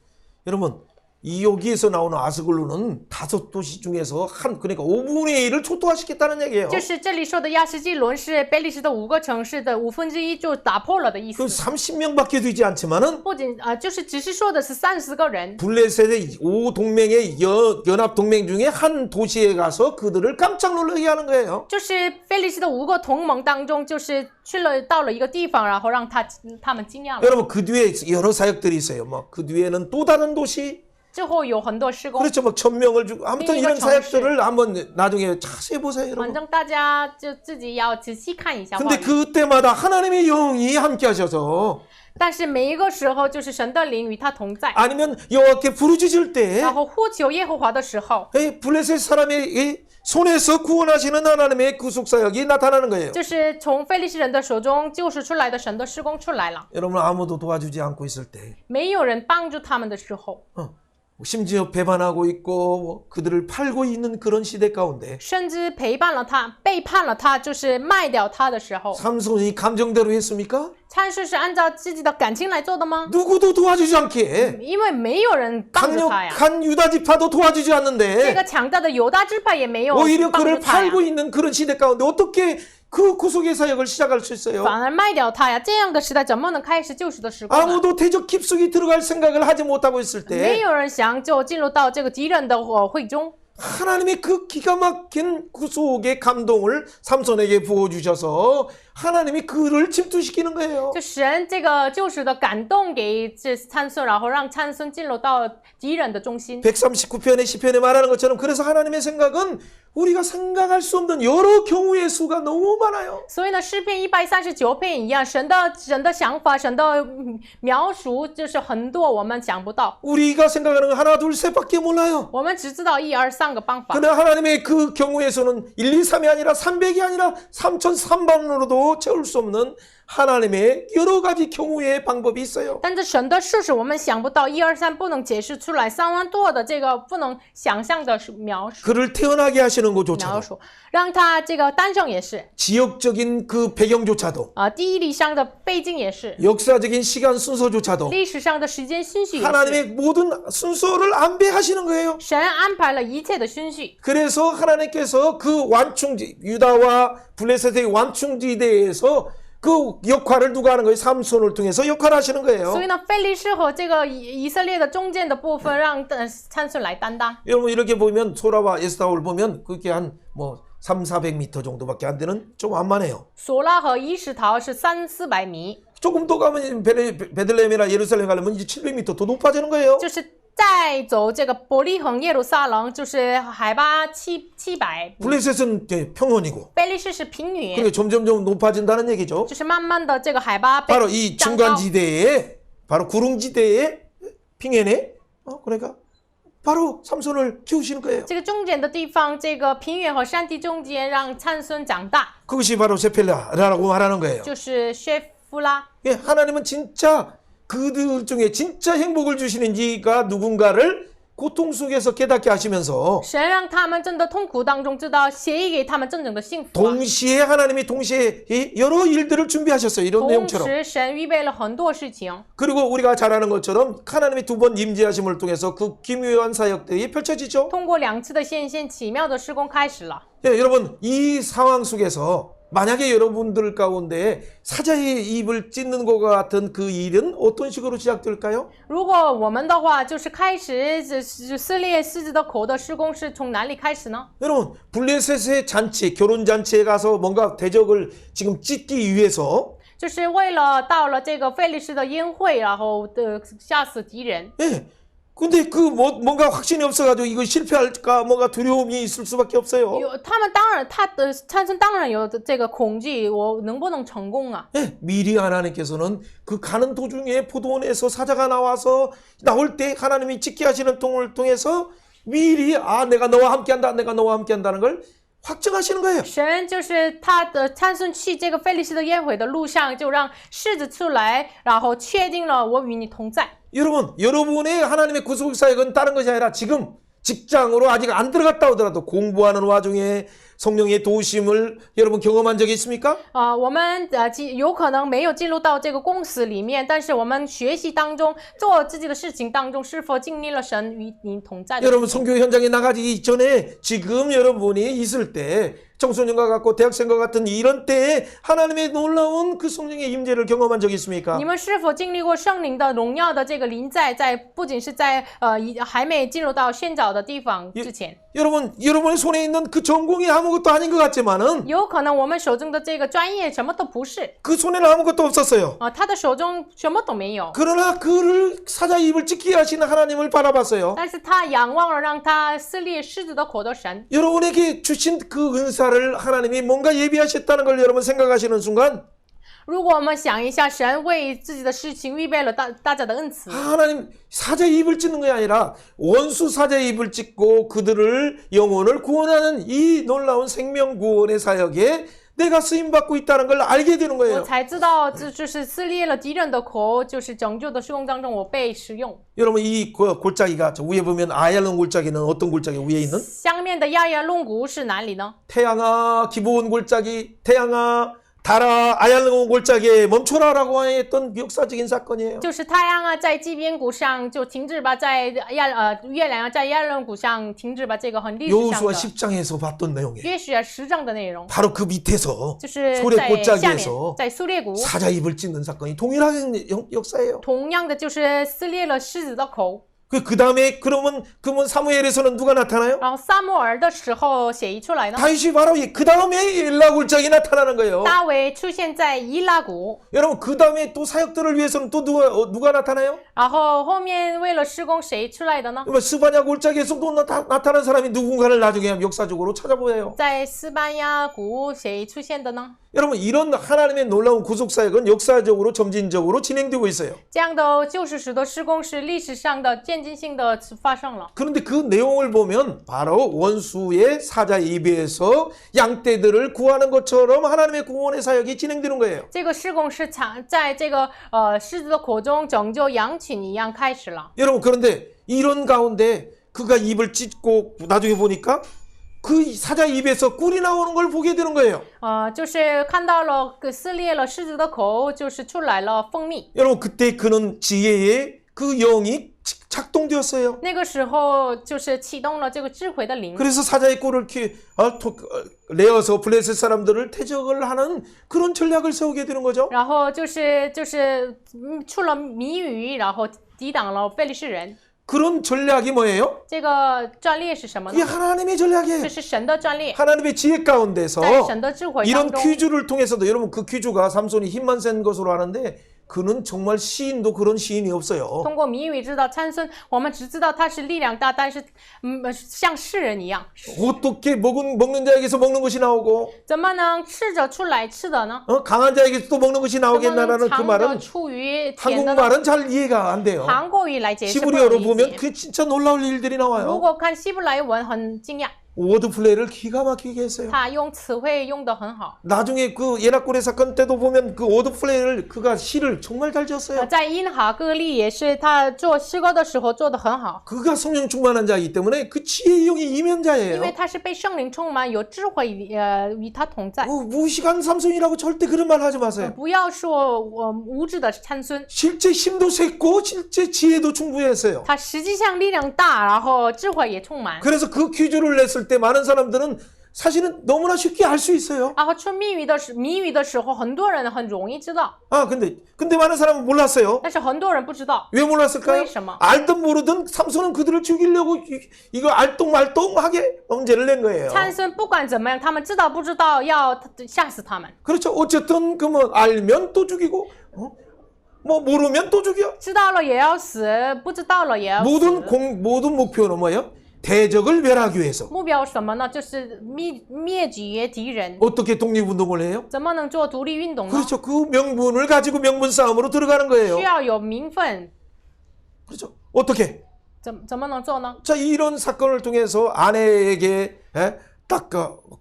여러분 이 여기에서 나오는 아스글론은 5도시 중에서 그러니까 5분의 1을 초토화시켰다는 얘기예요. 就是这里说的亚什基伦是非利士的5个城市的1/5就打破了的意 그 思。 30명밖에 되지 않지만은 不仅就是只是说的是30个人， 블레셋의 5동맹의 연합 동맹 중에 한 도시에 가서 그들을 깜짝 놀라게 하는 거예요. 就是非利士的5个同盟当中，就是到了一个地方，然后让他们惊讶了。 여러분 그 뒤에 여러 사역들이 있어요. 뭐 그 뒤에는 또 다른 도시 之后有很多施工， 그렇죠. 막 1000명을 주고 아무튼 이런 사역들을 한번 나중에 자세히 보세요, 反 여러분. 正大家就自己要仔细看一下话 근데 语。 그때마다 하나님의 영이 함께 하셔서 但是每一个时候，就是神的灵与他同在， 아니면 여호와께 부르짖을 때 然后呼求耶和华的时候， 블레셋 사람의 손에서 구원하시는 하나님의 구속 사역이 나타나는 거예요. 就是从非利士人的手中救赎出来的神的施工出来了。 여러분 아무도 도와주지 않고 있을 때 没有人帮助他们的时候， 심지어 배반하고 있고 그들을 팔고 있는 그런 시대 가운데 甚至背叛了他、背叛了他，就是卖掉他的时候， 삼손이 감정대로 했습니까? 参事是按照自己的感情来做的吗？ 누구도 도와주지 않게 因为没有人帮助他呀。 강력한 유다 지파도 도와주지 这 않는데 个强大的犹大支派也没有 오히려 帮 그를 助他呀 팔고 ， 있는 그런 시대 가운데 어떻게 그 구속의 사역을 시작할 수 있어요? 反而卖掉他呀。这样的时代怎么能开始救赎的时光呢？ 아무도 대적 깊숙이 들어갈 생각을 하지 못하고 있을 没 때 有人想就进入到这个敌人的会中。 하나님의 그 기가 막힌 구속의 감동을 삼손에게 부어주셔서 하나님이 그를 침투시키는 거예요. 就神这个救赎的感动给这参孙，然后让参孙进入到敌人的中心。 139편의 시편에 말하는 것처럼 그래서 하나님의 생각은 우리가 생각할 수 없는 여러 경우의 수가 너무 많아요. 所以呢，诗篇139篇一样，神的想法，神的描述就是很多我们想不到， 우리가 생각하는 건 하나 둘 셋밖에 몰라요. 我们只知道1、2、3个方法。 그러나 하나님의 그 경우에서는 1, 2, 3이 아니라 300이 아니라 3003번으로도 채울 수 없는 하나님의 여러 가지 경우의 방법이 있어요. 但是神的事是我们想不到，1、2、3不能解释出来，3万多的这个不能想象的描述。 그를 태어나게 하시는 描 것조차도 述让他这个诞生也是 지역적인 그 배경조차도 地理上的背景也是， 역사적인 시간 순서조차도 历史上的时间顺序也是， 하나님의 모든 순서를 안배하시는 거예요. 神安排了一切的顺序。 그래서 하나님께서 그 완충지 유다와 블레셋의 완충지대에서 그 역할을 누가 하는 거예요? 삼손을 통해서 역할을 하시는 거예요. 所以呢，非利士和这个以色列的中间的部分让参孙来担当。 여러분 이렇게 보면 소라와 에스타올 보면 그게 한 뭐 300~400m 정도밖에 안 되는 좀 완만해요. 索拉和伊什陶是300~400米， 조금 더 가면 베들레헴이나 예루살렘 가려면 이제 700m 더 높아지는 거예요. 就是再走这个伯利恒、耶路撒冷，就是海拔700。 블레셋은 평원이고 非利士是平原， 그게 점점 높아진다는 얘기죠. 就是慢慢的这个海拔被 바로 이 涨高。 중간지대에 바로 구릉지대에平原에 그러니까 바로 삼손을 키우시는 거예요. 这个中间的地方，这个平原和山地中间，让参孙长大， 그것이 바로 세펠라라고 말하는 거예요. 就是薛夫拉。 예, 하나님은 진짜 그들 중에 진짜 행복을 주시는 이가 누군가를 고통 속에서 깨닫게 하시면서 神让他们真的痛苦当中知道协议给他们真正的幸福、啊。 동시에 하나님이 동시에 이 여러 일들을 준비하셨어요. 이런 同 내용처럼. 时，神预备了很多事情。 그리고 우리가 잘 아는 것처럼 하나님이 2번 임재하심을 통해서 그 기묘한 사역들이 펼쳐지죠. 通过2次的显现，奇妙的施工开始了。 예, 여러분 이 상황 속에서 만약에 여러분들 가운데 사자의 입을 찢는 것 같은 그 일은 어떤 식으로 시작될까요? 如果我们的话，就是开始撕裂狮子的口的施工是从哪里开始呢？ 여러분 블레셋의 잔치, 결혼 잔치에 가서 뭔가 대적을 지금 찢기 위해서 就是为了到了这个非利士的宴会，然后吓死敌人。 예. 근데 그 뭔가 확신이 없어가지고 이거 실패할까 뭔가 두려움이 있을 수밖에 없어요. 他们当然，他的参孙当然有这个恐惧，我能不能成功啊？ 예, 미리 하나님께서는 그 가는 도중에 포도원에서 사자가 나올 때 하나님이 찍게 하시는 통을 통해서 미리 내가 너와 함께한다, 내가 너와 함께한다는 걸 확정하시는 거예요. 神就是他的参孙去这个非利士的宴会的路上，就让狮子出来，然后确定了我与你同在。 여러분, 여러분의 하나님의 구속 사역은 다른 것이 아니라 지금 직장으로 아직 안 들어갔다 오더라도 공부하는 와중에 성령의 도우심을 여러분 경험한 적이 있습니까? 我们有可能没有进入到这个公司里面，但是我们学习当中做自己的事情当中，是否经历了神与你同在的？ 여러분 선교 현장에 나가기 전에 지금 여러분이 있을 때 청소년과 같고 대학생과 같은 이런 때에 하나님의 놀라운 그 성령의 임재를 경험한 적이 있습니까? 你们是否经历过圣灵的荣耀的这个临在？不仅是在还没进入到宣教的地方之前， 여러분의 손에 있는 그 전공이 아무것도 아닌 것 같지만은 有可能我们手中的这个专业什么都不是 그 손에는 아무것도 없었어요. 他的手中什么都没有， 그러나 그를 사자의 입을 찢게 하시는 하나님을 바라봤어요. 但是他仰望了让他撕裂狮子的口的神。 여러분에게 주신 그 은사를 하나님이 뭔가 예비하셨다는 걸 여러분 생각하시는 순간 如果我们想一下，神为自己的事情预备了大家的恩赐， 하나님 사자의 입을 찢는 게 아니라 원수 사자의 입을 찢고 그들을 영혼을 구원하는 이 놀라운 생명 구원의 사역에 내가 쓰임 받고 있다는 걸 알게 되는 我 거예요. 才知道就是撕裂了敌人的口，就是拯救的施工当中我被使用。 여러분 이 골짜기가 저 위에 보면 아얄론 골짜기는 어떤 골짜기 위에 있는? 下面的亚亚龙谷是哪里呢？ 태양아 기브온 골짜기 태양아 달아 아얄론 골짜기에 멈춰라라고 했던 역사적인 사건이에요. 就是太阳啊，在基边谷上就停止吧，在月亮啊，在亚龙谷上停止吧，这个很历史上 여호수아 的。 10장에서 봤던 내용이에요. 约书亚10章的内容， 바로 그 밑에서 就是在 소래 下面 골짜기에서 ，在苏列谷， 사자 입을 찢는 사건이 동일한 역사예요. 同样的就是撕裂了狮子的口。 그 다음에 그러면 사무엘에서는 누가 나타나요? 然后撒母耳的时候写一出来呢， 다윗이 바로 그 다음에 엘라 골짜기 나타나는 거예요. 大卫出现在伊拉谷， 여러분 그 다음에 또 사역들을 위해서는 또 누가 나타나요? 然后后面为了施工谁出来的呢？ 스바냐 골짜기에서 또 나타난 사람이 누군가를 나중에 역사적으로 찾아보아요. 在西班牙谷谁出现的呢？ 여러분 이런 하나님의 놀라운 구속 사역은 역사적으로 점진적으로 진행되고 있어요. 这样的救世主的施工是历史上的渐进性的发生了。 그런데 그 내용을 보면 바로 원수의 사자 입에서 양떼들을 구하는 것처럼 하나님의 구원의 사역이 진행되는 거예요. 这个施工是在这个狮子的口中拯救羊群一样开始了。 여러분 그런데 이런 가운데 그가 입을 찢고 나중에 보니까 그 사자 입에서 꿀이 나오는 걸 보게 되는 거예요. 就是看到了撕裂了狮子的口，就是出来了蜂蜜。 여러분 그때 그는 지혜의 그 영이 작동되었어요. 那个时候就是启动了这个智慧的灵， 그래서 사자의 꿀을 내어서 블레셋 사람들을 퇴적을 하는 그런 전략을 세우게 되는 거죠. 然后出了谜语，然后抵挡了非利士人。 그런 전략이 뭐예요? 这个战略是什么 이게 呢？ 하나님의 전략이에요. 这是神的战略， 하나님의 지혜 가운데서 在神的智慧当 이런 中。 퀴즈를 통해서도 여러분 그 퀴즈가 삼손이 힘만 센 것으로 아는데 그는 정말 시인도 그런 시인이 없어요. 通过谜语知道参孙，我们只知道他是力量大，但是像世人一样， 어떻게 먹는 자에게서 먹는 것이 나오고 怎么能吃着出来吃的呢？ 강한 자에게서 또 먹는 것이 怎么能 나오겠나라는 그 尝着 말은 出于甜的呢？ 한국말은 잘 이해가 안 돼요. 韩国语来解释不能 히브리어로 理 보면 解。 그 진짜 놀라울 일들이 如 나와요. 果看希伯来文很惊讶， 워드 플레이를 기가 막히게 했어요. 他用词汇用得很好。 나중에 그 예나골의 사건 때도 보면 그 워드 플레이를 그가 시를 정말 잘 지었어요. 在因哈格利也是他做诗歌的时候做得很好， 그가 성령 충만한 자이기 때문에 그 지혜의 영이 因 이면자예요. 为他是被圣灵充满，有智慧与他同在。 무식한 삼손이라고 절대 그런 말 하지 마세요. 不要说我无知的参孙， 실제 힘도 셌고 실제 지혜도 충분했어요. 他实际上力量大，然后智慧也充满。 그래서 그 퀴즈를 냈을 때 많은 사람들은 사실은 너무나 쉽게 알 수 있어요. 然后出谜语的时候，很多人很容易知道， 근데 많은 사람은 몰랐어요. 但是很多人不知道。 왜 몰랐을까요? 为什么？ 알든 모르든 삼손은 그들을 죽이려고 이거 알똥말똥하게 문제를 낸 거예요. 参孙不管怎么样，他们知道不知道要吓死他们， 그렇죠. 어쨌든 그 뭐 알면 또 죽이고 뭐 모르면 또 죽여. 知道了也要死，不知道了也要死。 모든 목표는 뭐예요? 대적을 멸하기 위해서. 目标是什么呢？就是灭绝敌人。 어떻게 독립운동을 해요? 怎么能做独立运动呢？ 그렇죠. 그 명분을 가지고 명분 싸움으로 들어가는 거예요. 需要有名分， 그렇죠. 어떻게? 怎么能做呢？ 자, 이런 사건을 통해서 아내에게 딱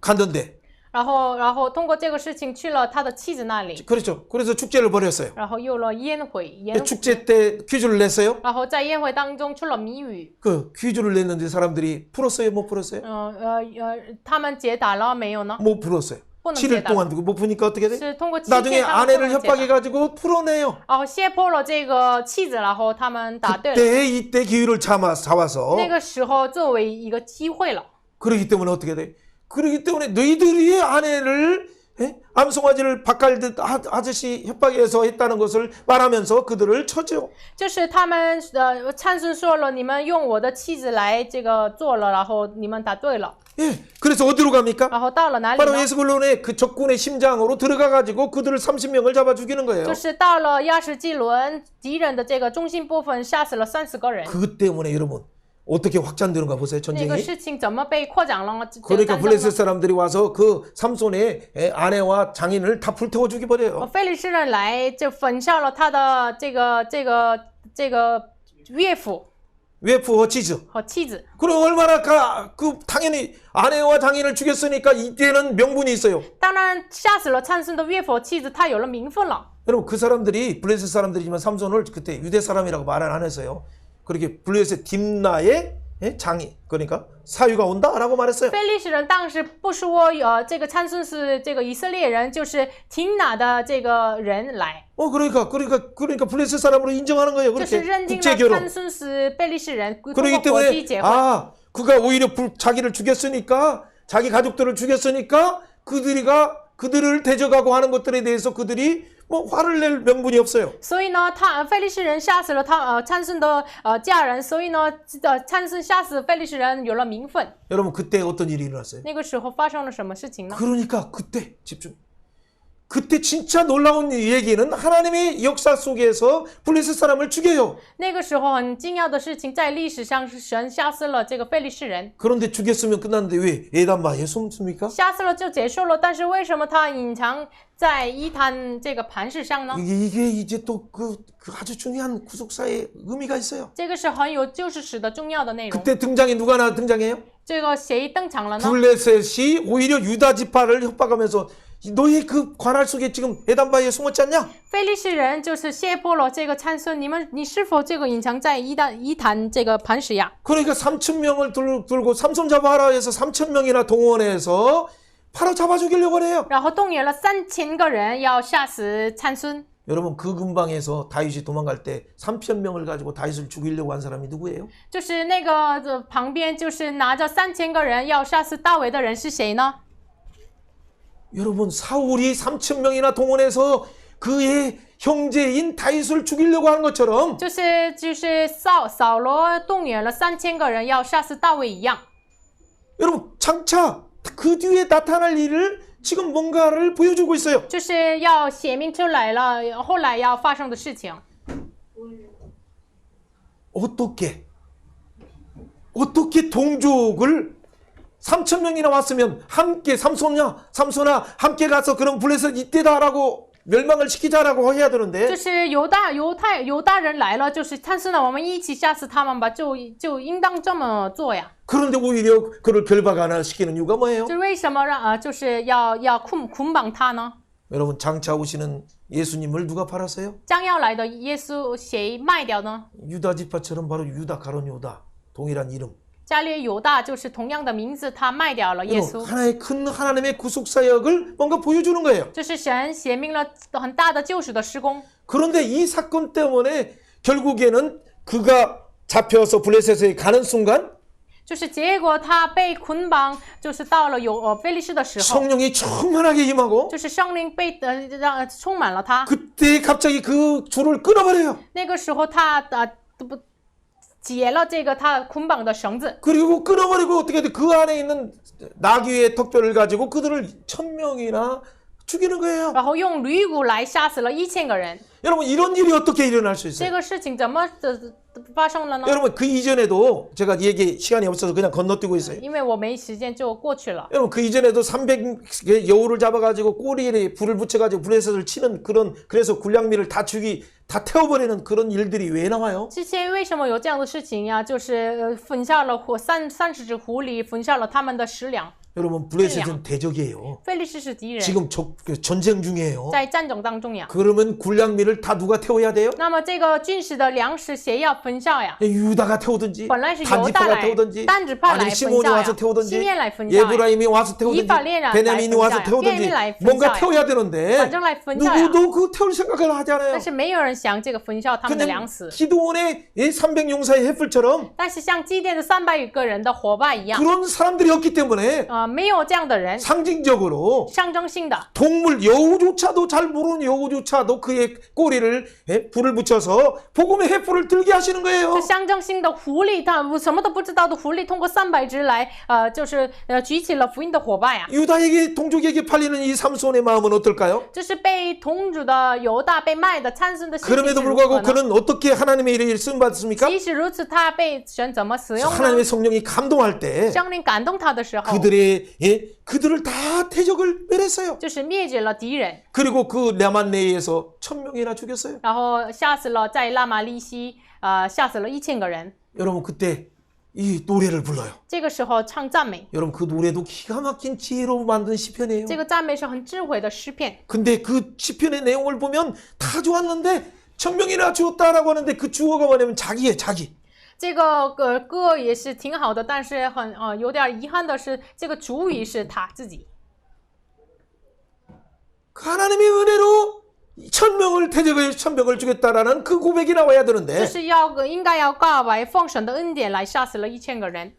갔는데 然后通过这个事情去了他的妻子那里， 그렇죠. 그래서 축제를 벌였어요. 然后有了宴会， 축제 때 퀴즈를 냈어요. 然后在宴会当中出了谜语， 그 퀴즈를 냈는데 사람들이 풀었어요? 못 풀었어요? 他们解答了没有呢？ 못 풀었어요. 不能 7일 解答， 동안 못 푸니까 어떻게 돼? 是通过欺 나중에 骗他们不 아내를 能解答， 협박해가지고 풀어내요. 然后胁迫了这个妻子，然后他们答对了。 이때 기회를 잡아서 那个时候作为一个机会了， 그러기 때문에 어떻게 돼? 그러기 때문에 너희들이 아내를 암송아지를 바깔듯 아저씨 협박해서 했다는 것을 말하면서 그들을 쳐죠. 就是他们参孙说了，你们用我的妻子来这个做了，然后你们答对了， 예, 그래서 어디로 갑니까? 然后到了哪里 바로 呢？ 에스글론의 그 적군의 심장으로 들어가가지고 그들을 30명을 잡아 죽이는 거예요. 就是到了亚什基伦敌人的这个中心部分，杀死了30个人。 그것 때문에 여러분 어떻게 확장되는가 보세요. 那个 전쟁이. 事情怎么被扩展了？这个 그러니까 战争 블레셋 呢 사람들이 와서 그 삼손의 아내와 장인을 다 불태워 죽여버려요. 非利士人来就焚烧了他的这个岳父 웨프와 치즈. 和妻子。 그럼 얼마나 당연히 아내와 장인을 죽였으니까 이때는 명분이 있어요. 当然，杀死了参孙的岳父和妻子，他有了名分了。 여러분 그 사람들이 블레셋 사람들이지만 삼손을 그때 유대 사람이라고 말을 안 했어요. 그렇게 블레셋 딥나의 장인 그러니까 사유가 온다라고 말했어요. 非利士人当时不说这个参孙是这个以色列人，就是廷拿的这个人来， 그러니까 블레셋 사람으로 인정하는 거예요. 就是 그렇게 认定了 국제 결혼. 参孙是非利士人，通过 그렇기 国际 때문에 结婚。 그가 오히려 자기를 죽였으니까 자기 가족들을 죽였으니까 그들을 대적하고 하는 것들에 대해서 그들이 뭐 화를 낼 명분이 없어요. 所以呢，非利士人杀死了参孙的家人，所以呢，参孙杀死非利士人有了名分。 여러분 그때 어떤 일이 일어났어요? 那个时候发生了什么事情呢？ 그러니까 그때 집중. 그때 진짜 놀라운 얘기는 하나님의 역사 속에서 블레셋 사람을 죽여요. 那个时候很惊讶的事情，在历史上是神杀死了这个非利士人， 그런데 죽였으면 끝났는데 왜 에단바에 숨습니까? 杀死了就结束了。但是为什么他隐藏在伊滩这个磐石上呢？ 이게 이제 또 그 아주 중요한 구속사의 의미가 있어요. 这个是很有救世史的重要的内容。 그때 등장이 누가 등장해요? 这个谁登场了呢？ 블레셋이 오히려 유다 지파를 협박하면서 너희 그 관할 속에 지금 에단바에 숨었지 않냐? 非利士人就是胁迫了这个参孙，你是否这个隐藏在伊坛这个磐石呀？ 그러니까 3,000명을 들고 삼손 잡아라 해서 3,000명이나 동원해서 바로 잡아 죽이려고 해요. 然后动员了3000个人要杀死参孙。 여러분 그 근방에서 다윗이 도망갈 때 3,000명을 가지고 다윗을 죽이려고 한 사람이 누구예요? 就是那个旁边就是拿着3000个人要杀死大卫的人是谁呢？ 여러분 사울이 3,000명이나 동원해서 그의 형제인 다윗을 죽이려고 하는 것처럼 就是扫罗动员了3000个人要杀死大卫一样。 여러분 장차 그 뒤에 나타날 일을 지금 뭔가를 보여주고 있어요. 就是要显明出来了，后来要发生的事情。 어떻게 동족을 3,000명이나 왔으면 함께 삼손아 함께 가서 그런 블레셋 이때다라고 멸망을 시키자라고 해야 되는데 就是犹大人来了，就是参孙呢，我们一起杀死他们吧，就应当这么做呀。 그런데 오히려 그를 결박하나 시키는 이유가 뭐예요? 这为什么就是要捆绑他呢？ 여러분 장차 오시는 예수님을 누가 팔았어요? 将要来的耶稣谁卖掉呢？ 유다 지파처럼 바로 유다 가론 유다 동일한 이름. 加列犹大就是同样的名字，他卖掉了耶 여러분, 稣。 하나의 큰 하나님의 구속 사역을 뭔가 보여주는 거예요. 这是神显明了很大的救赎的施工。 그런데 이 사건 때문에 결국에는 그가 잡혀서 블레셋에 가는 순간 就是结果他被捆绑，就是到了非利士的时候， 성령이 충만하게 임하고 就是圣灵被充满了他。 그때 갑자기 그 줄을 끊어버려요. 那个时候他解了这个他捆绑的绳子， 그리고 끊어버리고 어떻게 돼? 그 안에 있는 나귀의 턱뼈를 가지고 그들을 1,000명이나 죽이는 거예요. 然后用驴骨来杀死了1000个人。 여러분 이런 일이 어떻게 일어날 수 这 있어요? 个事情怎么发生了呢？ 여러분 그 이전에도 제가 얘기 시간이 없어서 그냥 건너뛰고 있어요. 因为我没时间就过去了。 여러분 그 이전에도 300개 여우를 잡아가지고 꼬리에 불을 붙여가지고 블레셋을 치는 그래서 굴량미를 다 태워버리는 그런 일들이 왜 나와요? 之前为什么有这样的事情呀？就是焚烧了30只狐狸，焚烧了他们的食粮。 여러분 블레셋은 대적이에요. 非利士是敌人， 지금 전쟁 중이에요. 在战争当中呀。 그러면 군량미를 다 누가 태워야 돼요? 那么这个军事的粮食谁要分销呀？ 유다가 태우든지 本来是犹大 단지파가 来， 태우든지 单支派来 아니면 分 시몬이 销呀 와서 ， 태우든지 西面来分销呀， 예브라임이 와서 태우든지 이팔레라 베냐민이 날 와서 분자야. 태우든지 베냐민 뭔가 분자야. 태워야 되는데 反正来分销呀。 누구도 그 태울 생각을 하지 않아요. 但是没有人想这个分销他们的 그냥 粮食。 기도원의 300용사의 햇불처럼 但是像祭奠的300个人的伙伴一样， 그런 사람들이 없기 때문에 没有这样的人， 상징적으로 象征性的， 동물 여우조차도 잘 모르는 여우조차도 그의 꼬리를 불을 붙여서 복음의 햇불을 들게 하시는 거예요. 是象征性的狐狸，它什么都不知道的狐狸，通过300只来，就是举起了福音的伙伴呀。 유다에게 동족에게 팔리는 이 삼손의 마음은 어떨까요? 这是被同主的犹大被卖的参孙的心情 그럼에도 是如何 불구하고 呢？ 그는 어떻게 하나님의 일을 쓰임받습니까? 即使如此，他被神怎么使用呢？ 하나님의 성령이 감동할 때 圣灵感动他的时候， 그들을 다 대적을 멸했어요. 就是灭绝了敌人， 그리고 그 라만네에서 1000명이나 죽였어요. 然后吓死了在拉玛利西，吓死了1000个人。 여러분 그때 이 노래를 불러요. 这个时候唱赞美， 여러분 그 노래도 기가 막힌 지혜로 만든 시편이에요. 这个赞美是很智慧的诗篇。 근데 그 시편의 내용을 보면 다 좋았는데 1000명이나 죽었다라고 하는데 그 주어가 뭐냐면 자기예요, 자기. 这个歌也是挺好的，但是有点遗憾的是，这个主语是他自己。 하나님의 은혜로 1000명을 대적을 1000명을 죽였다라는 그 고백이 나와야 就 되는데 是应该要告白奉神的恩典来杀死了1000个人，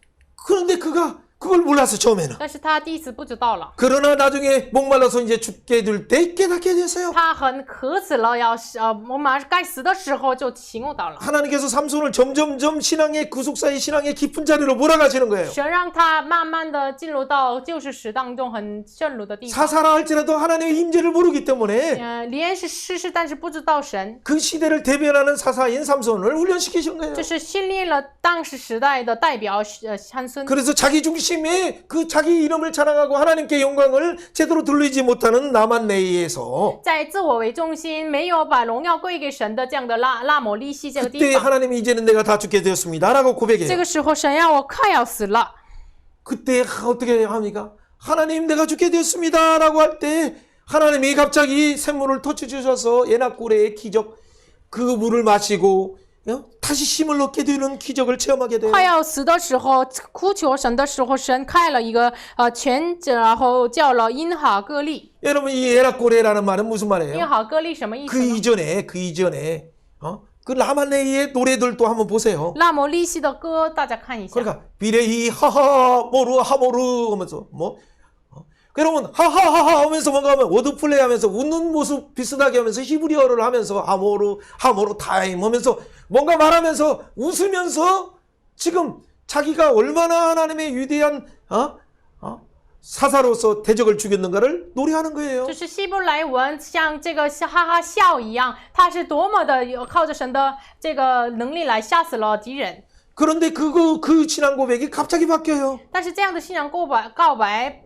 그런데 그가 그걸 몰랐어 처음에는. 但是他第一次不知道了， 그러나 나중에 목말라서 이제 죽게 될 때 깨닫게 됐어요. 他很渴死了，该死的时候就醒悟到了。 하나님께서 삼손을 점점점 신앙의 구속사의 신앙의 깊은 자리로 몰아가시는 거예요. 神让他慢慢的进入到救世史当中很深入的地方。 사사라 할지라도 하나님의 임재를 모르기 때문에 连是世事，但是不知道神， 그 시대를 대변하는 사사인 삼손을 훈련시키신 거예요. 就是训练了当时时代的代表参孙。 그래서 자기 중심에 그 자기 이름을 자랑하고 하나님께 영광을 제대로 돌리지 못하는 나만네이에서 在自我为中心，没有把荣耀归给神的这样的拉摩利西这个 그때 地方， 하나님이 이제는 내가 다 죽게 되었습니다라고 这 고백해요. 个时候神让我快要死了， 그때 어떻게 합니까? 하나님 내가 죽게 되었습니다라고 할 때 하나님이 갑자기 샘물을 터쳐주셔서 예나꼬레의 기적 그 물을 마시고 다시 힘을 얻게 되는 기적을 체험하게 돼요. 快要死的时候，哭求神的时候，神开了一个泉，然后叫了因哈歌利。 여러분 이 예나꼬레라는 말은 무슨 因 말이에요? 哈歌利什么意思 그 呢？ 이전에 그 라만네이의 노래들도 한번 보세요. 拉摩利西的歌大家看一下。 그러니까 비레히 하하 모루 하모루 하면서 여러분 하하하하 하면서 뭔가 하면 워드플레이 하면서 웃는 모습 비슷하게 하면서 히브리어를 하면서 하모루 타임 하면서 뭔가 말하면서 웃으면서 지금 자기가 얼마나 하나님의 위대한 사사로서 대적을 죽였는가를 노래하는 거예요. 就是希伯来文像这个哈哈笑一样，他是多么的靠着神的这个能力来吓死了敌人。 그런데 그 신앙 고백이 갑자기 바뀌어요. 但是这样的信仰告白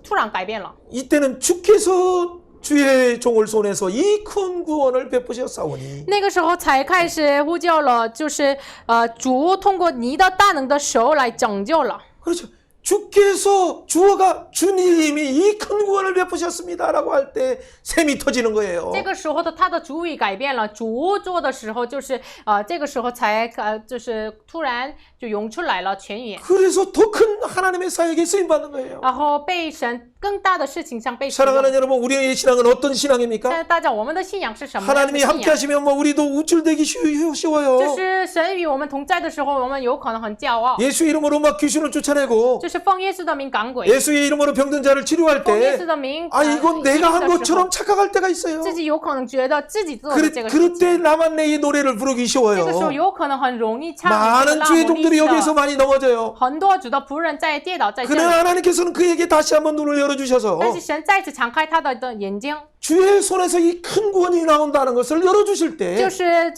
突然改变了。 이때는 주께서 주의 종을 손에서 이 큰 구원을 베푸셨사오니 那个时候才开始呼叫了，就是主通过你的大能的手来拯救了。 그렇죠. 주님이 이 큰 구원을 베푸셨습니다라고 할 때 샘이 터지는 거예요. 这个时候他的主语改变了，主做的时候就是这个时候才就是突然就涌出来了泉源， 그래서 더 큰 하나님의 사역에 쓰임 받는 거예요. 然后被神更大的事情上被使用。 사랑하는 여러분, 우리의 신앙은 어떤 现 신앙입니까? 在大家我们的信仰是什么样的 하나님이 信 함께 仰？ 하시면 우리도 우쭐대기 就 쉬워요. 是神与我们同在的时候，我们有可能很骄傲， 예수 이름으로 막 귀신을 쫓아내고 就是奉耶稣的名赶鬼， 예수의 이름으로 병든 자를 치료할 奉耶 때 稣的名 아, 이건 医 내가 治 한 的时候 것처럼 착각할 때가 있어요. 自己有可能觉得自己做的这个事 그럴 情， 때 라만네의 노래를 부르기 这个时候 쉬워요. 有可能很容易唱这个 많은 拉 주의 摩利 종들이 西 여기에서 的， 많이 넘어져요. 很多主的仆人在跌倒在这 그러나 里， 하나님께서는 그에게 다시 한번 눈을 열어주셔서 但是神再次敞开他的眼睛， 주의 손에서 이 큰 구원이 나온다는 것을 열어주실 就 때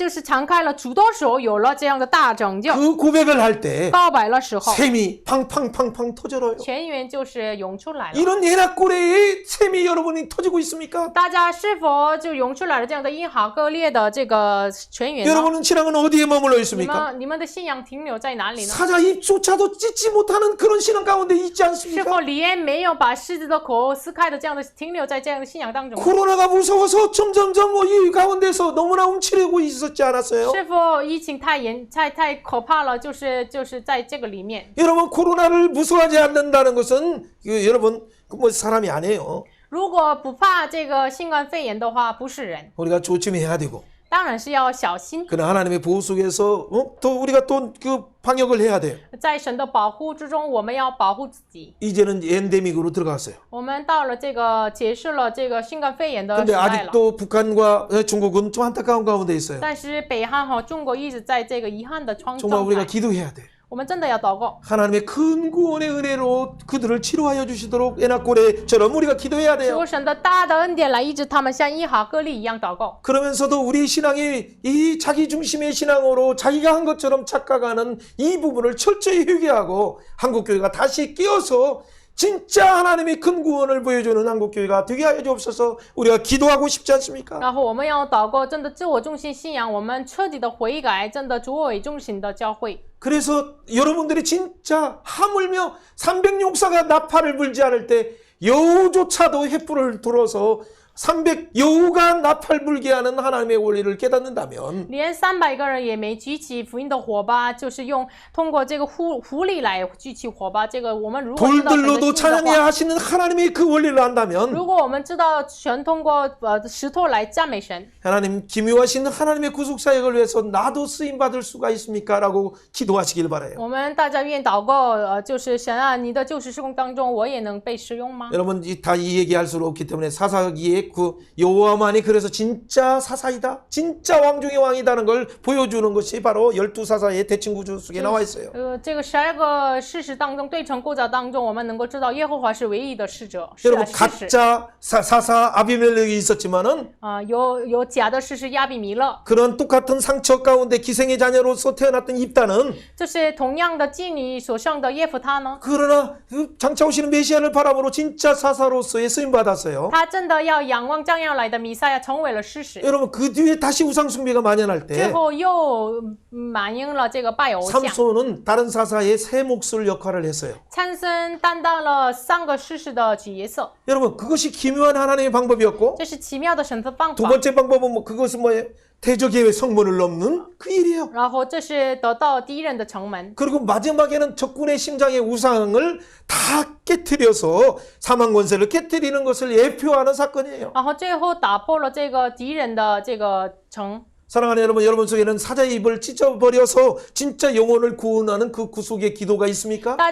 是敞开了主的手，有了这样的大拯救， 그 고백을 할 때 告白的时候， 샘이 팡팡팡팡 팡팡 터져요. 泉源就是涌出来了。 이런 예나꼬레의 샘이 여러분이 터지고 있습니까? 大家是否就涌出来了这样的因好割裂的这个泉源呢？ 여러분은 신앙은 어디에 머물러 你 있습니까? 们的信仰停留在哪里呢？ 사자 입조차도 찢지 못하는 그런 신앙 가운데 있지 是 않습니까? 否连没有把狮子的口撕开的这样的停留在这样的信仰当中？ 코로나가 무서워서 점점점 이 가운데서 너무나 움츠리고 있었지 않았어요? 是否疫情太可怕了？就是在这个里面。 여러분 코로나를 무서워하지 않는다는 것은 여러분 뭐 사람이 아니에요. 如果不怕这个新冠肺炎的话，不是人， 우리가 조심해야 되고 当然是要小心。 그러나 하나님의 보호 속에서 또 우리가 또 그 방역을 해야 돼요. 在神的保护之中，我们要保护自己。 이제는 엔데믹으로 들어갔어요. 我们到了这个结束了这个新冠肺炎的 근데 时代了。 아직도 북한과 중국은 좀 안타까운 가운데 있어요. 但是北韩和中国一直在这个遗憾的状 정말 우리가 态， 기도해야 돼. 我们真的要祷告， 하나님의 큰 구원의 은혜로 그들을 치료하여 주시도록 에나꼬레처럼 우리가 기도해야 돼요. 求神的大的恩典来医治他们，像伊哈各利一样祷告。 그러면서도 우리 신앙이 이 자기 중심의 신앙으로 자기가 한 것처럼 착각하는 이 부분을 철저히 회개하고 한국교회가 다시 깨어서 진짜 하나님의 큰 구원을 보여주는 한국교회가 되게 하여 주옵소서. 우리가 기도하고 싶지 않습니까? 然后我们要祷告，真的自我中心信仰，我们彻底的悔改，真的主为中心的教会。 그래서 여러분들이 진짜 하물며 300용사가 나팔을 불지 않을 때 여우조차도 횃불을 들어서 300 여우가 나팔 불게 하는 하나님의 원리를 깨닫는다면 连300个人也没举起福音的火把，就是通过这个狐狸来举起火把。这个我们如果知道神的 돌들로도 心的 찬양해야 话， 하시는 하나님의 그 원리를 안다면 如果我们知道神通过石头来赞美神， 하나님 기묘하신 하나님의 구속 사역을 위해서 나도 쓰임 받을 수가 있습니까? 라고 기도하시길 바라요. 我们大家愿意祷告，就是神啊，你的救世施工当中，我也能被使用吗？ 여러분 다 이 얘기할 수 없기 때문에 사사기에 그 여호와만이 그래서 진짜 사사이다, 진짜 왕중의 왕이다는 걸 보여주는 것이 바로 12사사의 대칭구조 속에 나와 있어요. 这个12个事实当中，对称构造当中，我们能够知道耶和华是唯一的使者，是 여러분 事实。 가짜 사사 아비멜렉이 있었지만은 有假的事实亚比米勒， 그런 똑같은 상처 가운데 기생의 자녀로서 태어났던 입다는 就是同样的妓女所生的耶夫他呢， 그러나 그 장차 오시는 메시아를 바라보러 진짜 사사로서의 쓰임 받았어요. 他真的要仰望将要来的弥赛亚，成为了事实。 여러분 그 뒤에 다시 우상 숭배가 만연할 最 때 后又满应了这个拜偶像。 삼손은 다른 사사의 새 몫을 역할을 했어요. 参孙担当了3个事实的角色， 여러분 그것이 기묘한 하나님의 방법이었고 这是奇妙的神的方 두 法。 번째 방법은 그것은 뭐예요? 대적의 성문을 넘는 그 일이에요. 然后这是得到敌人的城门。 그리고 마지막에는 적군의 심장의 우상을 다 깨트려서 사망 권세를 깨트리는 것을 예표하는 사건이에요. 然后最后打破了这个敌人的这个城。 사랑하는 여러분, 여러분 속에는 사자의 입을 찢어버려서 진짜 영혼을 구원하는 그 구속의 기도가 있습니까? 大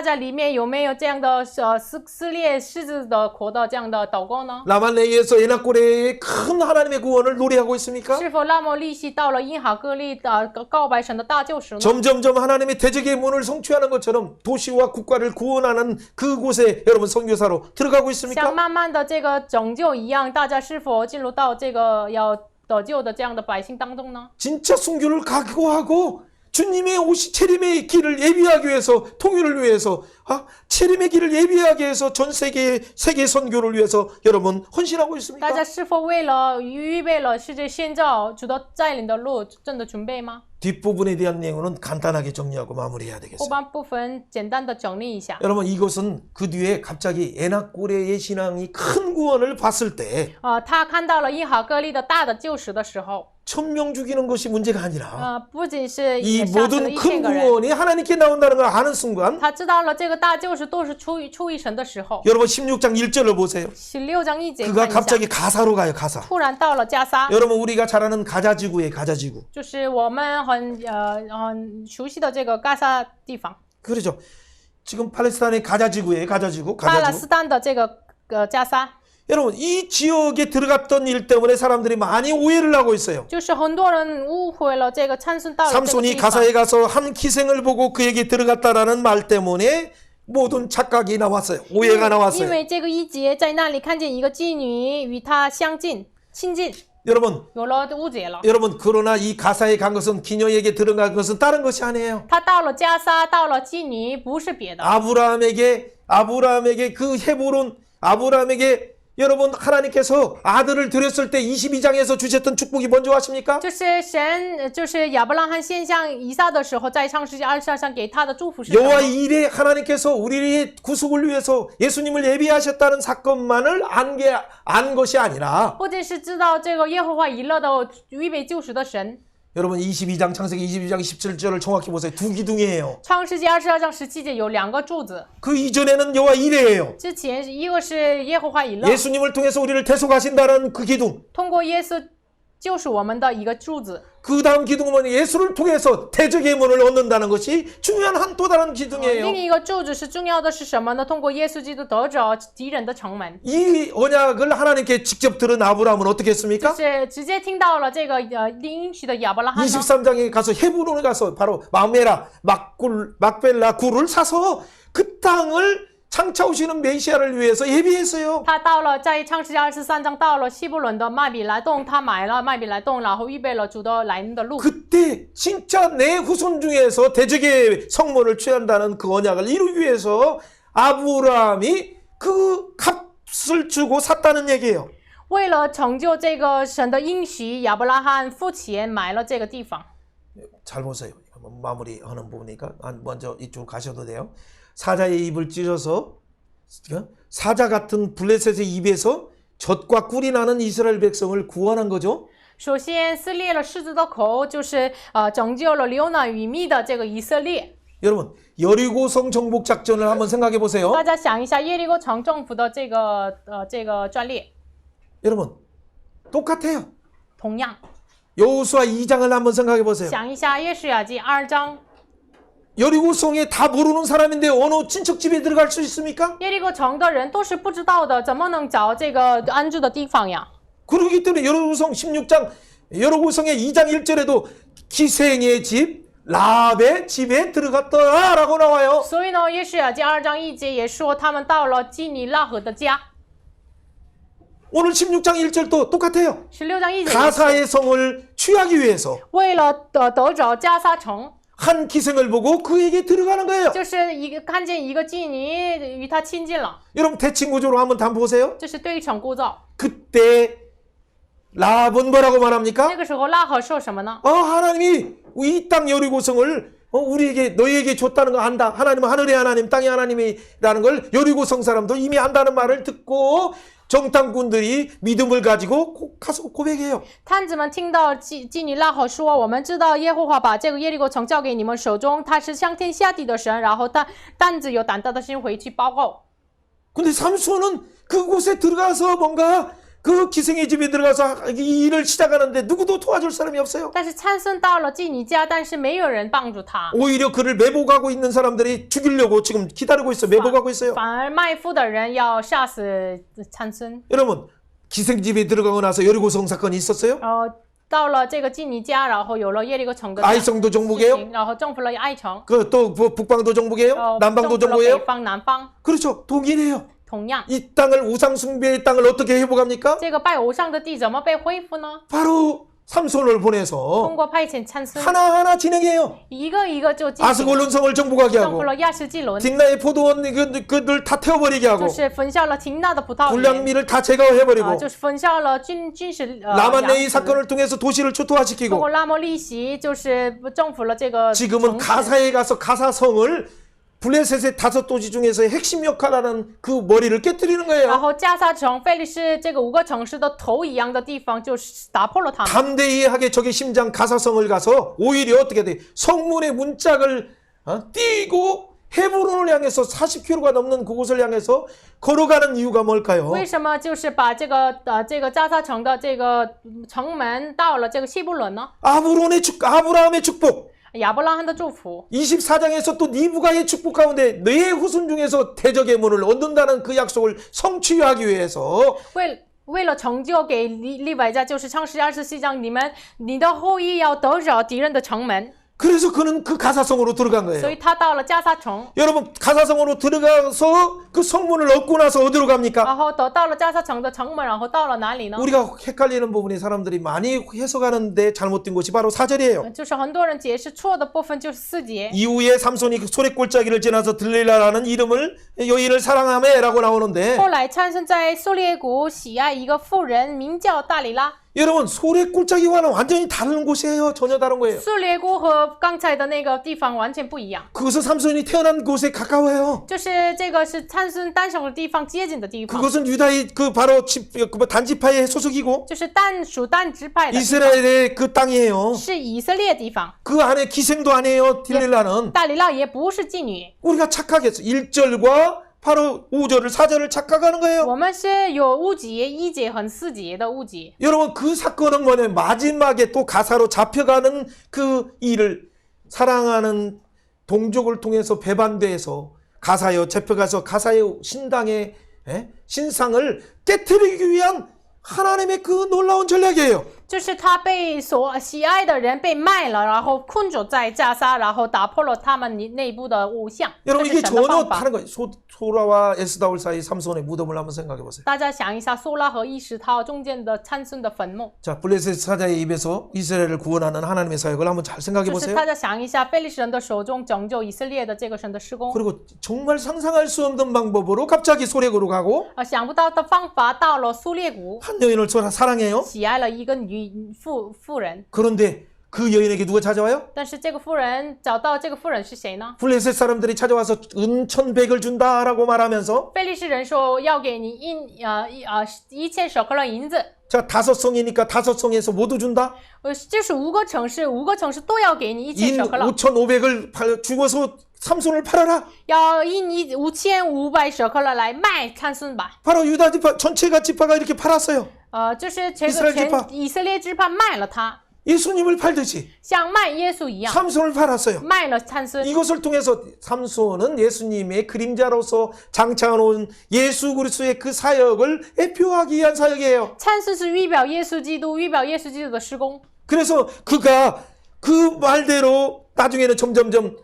家里面有没有这样的撕裂狮子的口的这样的祷告呢？ 라말레이에서 에나꼬레의 큰 하나님의 구원을 노래하고 있습니까? 是否拉莫利西到了因哈各利的告白神的大救赎呢？ 점점점 하나님의 대적의 문을 성취하는 것처럼 도시와 국가를 구원하는 그곳에 여러분 선교사로 들어가고 像 있습니까? 慢慢的这个拯救一样，大家是否进入到这个要得救的这样的百姓当中呢？ 진짜 순교를 각오하고 주님의 재림의 길을 예비하기 위해서 통일을 위해서 재림의 길을 예비하기 위해서 전 세계 선교를 위해서 여러분 헌신하고 大 있습니까? 家是否为了预备了世界宣教主的带领的路真的准备吗？ 뒷부분에 대한 내용은 간단하게 정리하고 마무리해야 后 되겠어요. 半部分简单的整理一下。 여러분 이것은 그 뒤에 갑자기 에나꼬레의 신앙이 큰 구원을 봤을 때 他看到了因哈各利的大的救赎的时候， 천명 죽이는 것이 문제가 아니라 不仅是 이 也杀死了 모든 1000 큰 个人， 구원이 하나님께 나온다는 걸 아는 순간 他知道了这个大救赎都是出于神的时候， 여러분 16장 1절을 보세요. 16章1节 그가 看一下， 갑자기 가사로 가요. 가사. 突然到了加撒， 여러분 우리가 잘 아는 가자지구예요. 가자지구. 就是我们很熟悉的这个加撒地方， 그렇죠. 지금 팔레스타인의 가자지구예요. 가자지구. 巴勒 가자지구. 斯坦的这个加撒， 여러분 이 지역에 들어갔던 일 때문에 사람들이 많이 오해를 하고 있어요. 就是很多人误会了这个参孙到了这个 삼손이 地方。 가사에 가서 한 기생을 보고 그에게 들어갔다라는 말 때문에 모든 착각이 나왔어요. 오해가 因 나왔어요. 为这个一节在那里看见一个妓女与他相近亲近， 여러분, 有了误解了。 여러분 그러나 이 가사에 간 것은 기녀에게 들어간 것은 다른 것이 아니에요. 他到了加撒，到了基尼，不是别的。 아브라함에게 그 헤브론 아브라함에게 여러분 하나님께서 아들을 드렸을 때 22장에서 주셨던 축복이 뭔지 아십니까? 就是神，就是亚伯拉罕献向以撒的时候，在创世纪22章给他的祝福是什 여호와 么？ 일에 하나님께서 우리의 구속을 위해서 예수님을 예비하셨다는 사건만을 안 것이 아니라 不仅是知道这个耶和华以勒的预备救赎的神。 여러분 22장 창세기 22장 17절을 정확히 보세요. 두 기둥이에요. 创世纪22章17节有2个柱子， 그 이전에는 여호와 일에예요. 之前一个是耶和华以勒， 예수님을 통해서 우리를 대속하신다는 그 기둥. 通过耶稣救赎我们的一个柱子。 그 다음 기둥은 예수를 통해서 대적의 문을 얻는다는 것이 중요한 또 다른 기둥이에요. 另一个柱子是重要的是什么呢？通过耶稣基督得着敌人的城门。 이 언약을 하나님께 직접 들은 아브라함은 어떻게 就 했습니까? 是直接听到了这个应许的亚伯拉罕呢， 23장에 가서 헤브론에 가서 바로 마메라 막벨라 굴을 사서 그 땅을 장차 오시는 메시아를 위해서 예비했어요. 他到了在创世纪23章到了希伯伦的麦比来洞，他买了麦比来洞，然后预备了主的来的路。 그때 진짜 내 후손 중에서 대적의 성문을 취한다는 그 언약을 이루기 위해서 아브라함이 그 값을 주고 샀다는 얘기예요. 为了成就这个神的应许，亚伯拉罕付钱买了这个地方。 잘 보세요. 마무리하는 부분이니까 먼저 이쪽 가셔도 돼요. 사자의 입을 찢어서 사자 같은 블레셋의 입에서 젖과 꿀이 나는 이스라엘 백성을 구원한 거죠. 首先撕裂了狮子的口，就是拯救了流奶与蜜的这个以色列。 여러분 여리고성 정복 작전을 한번 생각해 보세요. 大家想一下耶利哥城政府的这个专列， 여러분 똑같아요. 同样 여호수아 2장을 한번 생각해 보세요. 想一下约书亚记2章， 여리고성에 다 모르는 사람인데 어느 친척 집에 들어갈 수 있습니까? 耶利哥城的人都是不知道的，怎么能找这个安住的地方呀？ 그렇기 때문에 여리고성 16장 여리고성의 2장 1절에도 기생의 집 라합의 집에 들어갔더라라고 나와요. 所以呢，约书亚记2章1节也说他们到了基尼拉合的家。 오늘 16장 1절도 똑같아요. 16章1节也是 가사의 성을 취하기 위해서 为了得着加撒城， 한 기생을 보고 그에게 들어가는 거예요. 就是看见一个妓女与他亲近了， 여러분 대칭구조로 한번 다 보세요. 这是对称构造。 그때 라합은 뭐라고 那 말합니까? 个时候拉合说什么呢？ 하나님이 이 땅 여리고성을 우리에게 너희에게 줬다는 거 안다. 하나님은 하늘의 하나님, 땅의 하나님이라는 걸 여리고성 사람도 이미 안다는 말을 듣고 정탐꾼들이 믿음을 가지고 가서 고백해요. 探子们听到妓女拉合说：“我们知道耶和华把这个耶利哥城交给你们手中，他是向天下地的神。”然后担子有胆大的心回去报告。 근데 삼손은 그곳에 들어가서 뭔가 그 기생의 집에 들어가서 이 일을 시작하는데 누구도 도와줄 사람이 없어요. 但是参孙到了妓女家，但是没有人帮助他， 오히려 그를 매복하고 있는 사람들이 죽이려고 지금 기다리고 있어요. 매복하고 있어요. 反而卖夫的人要杀死参孙。 여러분 기생집에 들어가고 나서 여리고성 사건이 있었어요? 到了这个妓女家，然后有了耶利哥城的 아이성도 事 정복이에요? 情，然后征服了爱城， 또 북방도 정복이에요? 남방도 征服了北 정복이에요? 方、南方。 그렇죠. 동일해요. 同样， 이 땅을 우상 숭배의 땅을 어떻게 회복합니까? 这个拜偶像的地怎么被恢复呢？ 바로 삼손을 通 보내서 过派遣参孙， 하나하나 진행해요. 一个一个就进行 아스골론성을 정복하게 征 하고 服了亚斯基伦， 딥나의 포도원 그들 다 태워버리게 就 하고 是焚烧了廷纳的葡萄园， 불량미를 다 제거해버리고 就是焚烧了军事 라만네이 粮食 사건을 통해서 도시를 通 초토화시키고 过拉摩利袭，就是征服了这个 지금은 城市。 가사에 가서 가사성을 블레셋의 5도시 중에서 핵심 역할하는 그 머리를 깨뜨리는 然 거예요. 后加沙城、菲利士这个5个城市的头一样的地方，就是打破了他们。 담대히하게 적의 심장 가사성을 가서 오히려 어떻게 돼? 성문의 문짝을 띄고 헤브론을 향해서 40km가 넘는 그곳을 향해서 걸어가는 이유가 뭘까요? 为什么就是把这个加沙城的这个城门到了这个希伯伦呢？ 아브라함의 축복. 亚伯拉罕的祝福。 24장에서 또 니브가의 축복 가운데 내 후손 중에서 대적의 문을 얻는다는 그 약속을 성취하기 위해서 为了成就给利百加，就是创世24章，你的后裔要得着敌人的城门。 그래서 그는 그 가사성으로 들어간 所 거예요. 以他到了加撒城， 여러분 가사성으로 들어가서 그 성문을 얻고 나서 어디로 갑니까? 然后得到了加撒城的城门，然后到了哪里呢？ 우리가 헷갈리는 부분이 사람들이 많이 해석하는데 잘못된 것이 바로 4절이에요. 就是很多人解释错的部分就是4节。 이후에 삼손이 그 소래 골짜기를 지나서 들릴라라는 이름을 여인을 사랑하며라고 나오는데 后来参孙在狩猎谷喜爱一个妇人，名叫大里拉。 여러분 소래 골짜기와는 완전히 다른 곳이에요. 전혀 다른 거예요. 狩猎谷和刚才的那个地方完全不一样， 그것은 삼손이 태어난 곳에 가까워요. 就是这个是参孙诞生的地方，接近的地方， 그것은 유다의 그 바로 단지파의 소속이고 就是属但支派的地方， 이스라엘의 그 땅이에요. 是以色列地方。 그 안에 기생도 아니에요. 딜릴라는 大里拉也不是妓女， 우리가 착각했어. 1절과 바로 5절을 4절을 착각하는 거예요. 我们是有误解1节和4节的误解。 여러분 그 사건은 뭐냐면 마지막에 또 가사로 잡혀가는 그 일을 사랑하는 동족을 통해서 배반돼서 가사여 잡혀가서 가사의 신당의 신상을 깨트리기 위한 하나님의 그 놀라운 전략이에요. 就是他被所喜爱的人被卖了，然后困住在加沙，然后打破了他们内部的偶像。 여러분 这是 이게 神的 전혀 方法。 다른 거예요. 소라와 에스다올 사이 삼손의 무덤을 한번 생각해 보세요. 大家想一下，苏拉和伊什涛中间的参孙的坟墓， 자, 블레셋 사자의 입에서 이스라엘을 구원하는 하나님의 사역을 한번 잘 생각해 就是 보세요. 大家想一下，非利士人的手中拯救以色列的这个神的施工。 그리고 정말 상상할 수 없는 방법으로 갑자기 소렉으로 가고 想不到的方法，到了苏列谷， 한 여인을 사랑해요. 喜爱了一个妇人。 그런데 그 여인에게 누가 찾아와요? 但是这个妇人找到这个妇人是谁呢？ 블레셋 사람들이 찾아와서 은천백을 준다라고 말하면서 非利士人说要给你1000舍克勒银子。 자, 5성이니까 5성에서 모두 준다. 就是5个城市，5个城市都要给你1000 인 舍克勒， 5,500을 주고서 삼손을 팔아라. 要印你5500舍克勒来卖参孙吧。 바로 유다 지파 전체가 지파가 이렇게 팔았어요. 就是这 이스라엘 个 지파 以色列支派卖了他， 예수님을 팔듯이 像卖耶稣一样， 삼손을 팔았어요. 卖了参孙。 이것을 통해서 삼손은 예수님의 그림자로서 장차온 예수 그리스도의 그 사역을 대표하기 위한 사역이에요. 参孙是预表耶稣基督，预表耶稣基督的施工。 그래서 그가 그 말대로 나중에는 점점점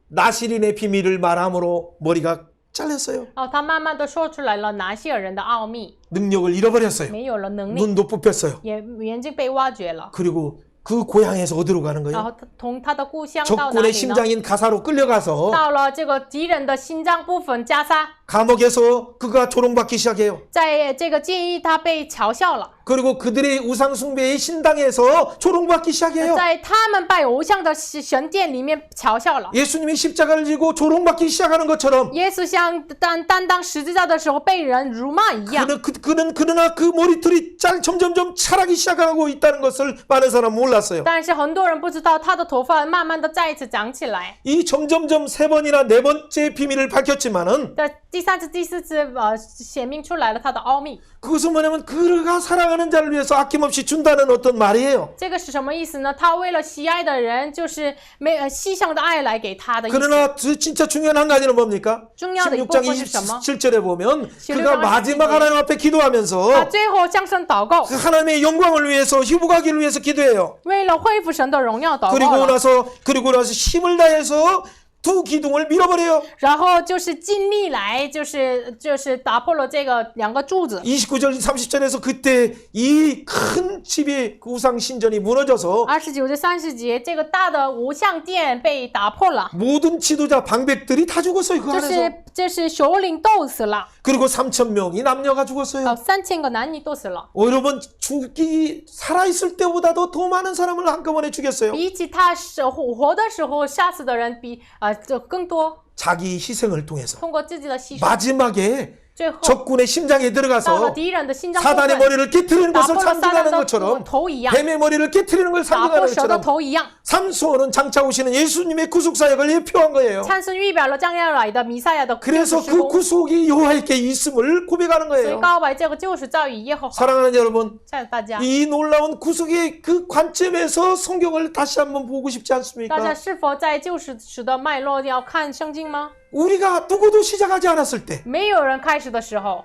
나시린의 비밀을 말함으로 머리가 잘렸어요. 他慢慢的说出来了拿西尔人的奥秘， 능력을 잃어버렸어요. 没有了能力， 눈도 뽑혔어요. 眼睛被挖掘了， 그리고 그 고향에서 어디로 가는 然 거예요? 后他从他的故乡到哪 적군의 里呢？ 심장인 가사로 끌려가서 到了这个敌人的心脏部分加沙， 감옥에서 그가 조롱받기 시작해요. 在这个监狱他被嘲笑了， 그리고 그들의 우상 숭배의 신당에서 조롱받기 시작해요. 在他们拜偶像的神殿里面嘲笑了。 예수님이 십자가를 지고 조롱받기 시작하는 것처럼 耶稣像担当十字架的时候被人辱骂一样， 그러나 그 머리털이 점점점 자라기 시작하고 있다는 것을 많은 사람은 몰랐어요. 但是很多人不知道他的头发慢慢的再一次长起来。 이 점점점 3번이나 4번째 비밀을 밝혔지만은 第3次、第4次显明出来了他的奥秘。 그것은 뭐냐면 그가 사랑하는 자를 위해서 아낌없이 준다는 어떤 말이에요. 这个是什么意思呢？他为了喜爱的人，就是牺牲的爱来给他的意思。 그러나 진짜 중요한 한 가지는 뭡니까? 重要的一部 16장 分是什么？ 27절에 보면 16장 그가 마지막 27절. 하나님 앞에 他 기도하면서 最后向神祷告， 그 하나님의 영광을 위해서 회복하기를 위해서 기도해요. 为了恢复神的荣耀祷 그리고 告了。 나서 힘을 다해서 두 기둥을 밀어버려요. 然后就是尽力来，就是打破了这个2个柱子。 29절 30절에서 그때 이 큰 집의 우상 신전이 무너져서 29节、30节，这个大的无相殿被打破了， 모든 지도자 방백들이 다 죽었어요. 그 就 안에서. 是就是首领斗死了， 그리고 3,000명이 남녀가 죽었어요. 3000个男女斗死了。 여러분 살아있을 때보다도 더 많은 사람을 한꺼번에 죽였어요. 比起他活的时候杀死的人就更多。 자기 희생을 통해서 通过自己的牺牲， 마지막에 最后 적군의 심장에 到了 들어가서 敌人的心脏部 사단의 分， 머리를 깨트리는 打 것을 破了撒旦 상징하는 的 것처럼 头一样， 뱀의 머리를 깨트리는 걸 打 상징하는 破蛇的 것처럼 头一样。 삼손은 장차 오시는 예수님의 구속사역을 예표한 거예요. 参孙预表了将要来的弥赛亚的救 그래서 赎施 그 工， 구속이 여호와께 있음을 고백하는 所以 거예요. 告白这个救赎在于耶和华。 사랑하는 여러분, 亲爱的大家， 이 놀라운 구속의 그 관점에서 성경을 다시 한번 보고 싶지 大家 않습니까? 是否在救赎史的脉络要看圣经吗？ 우리가 누구도 시작하지 않았을 때 没有人开始的时候，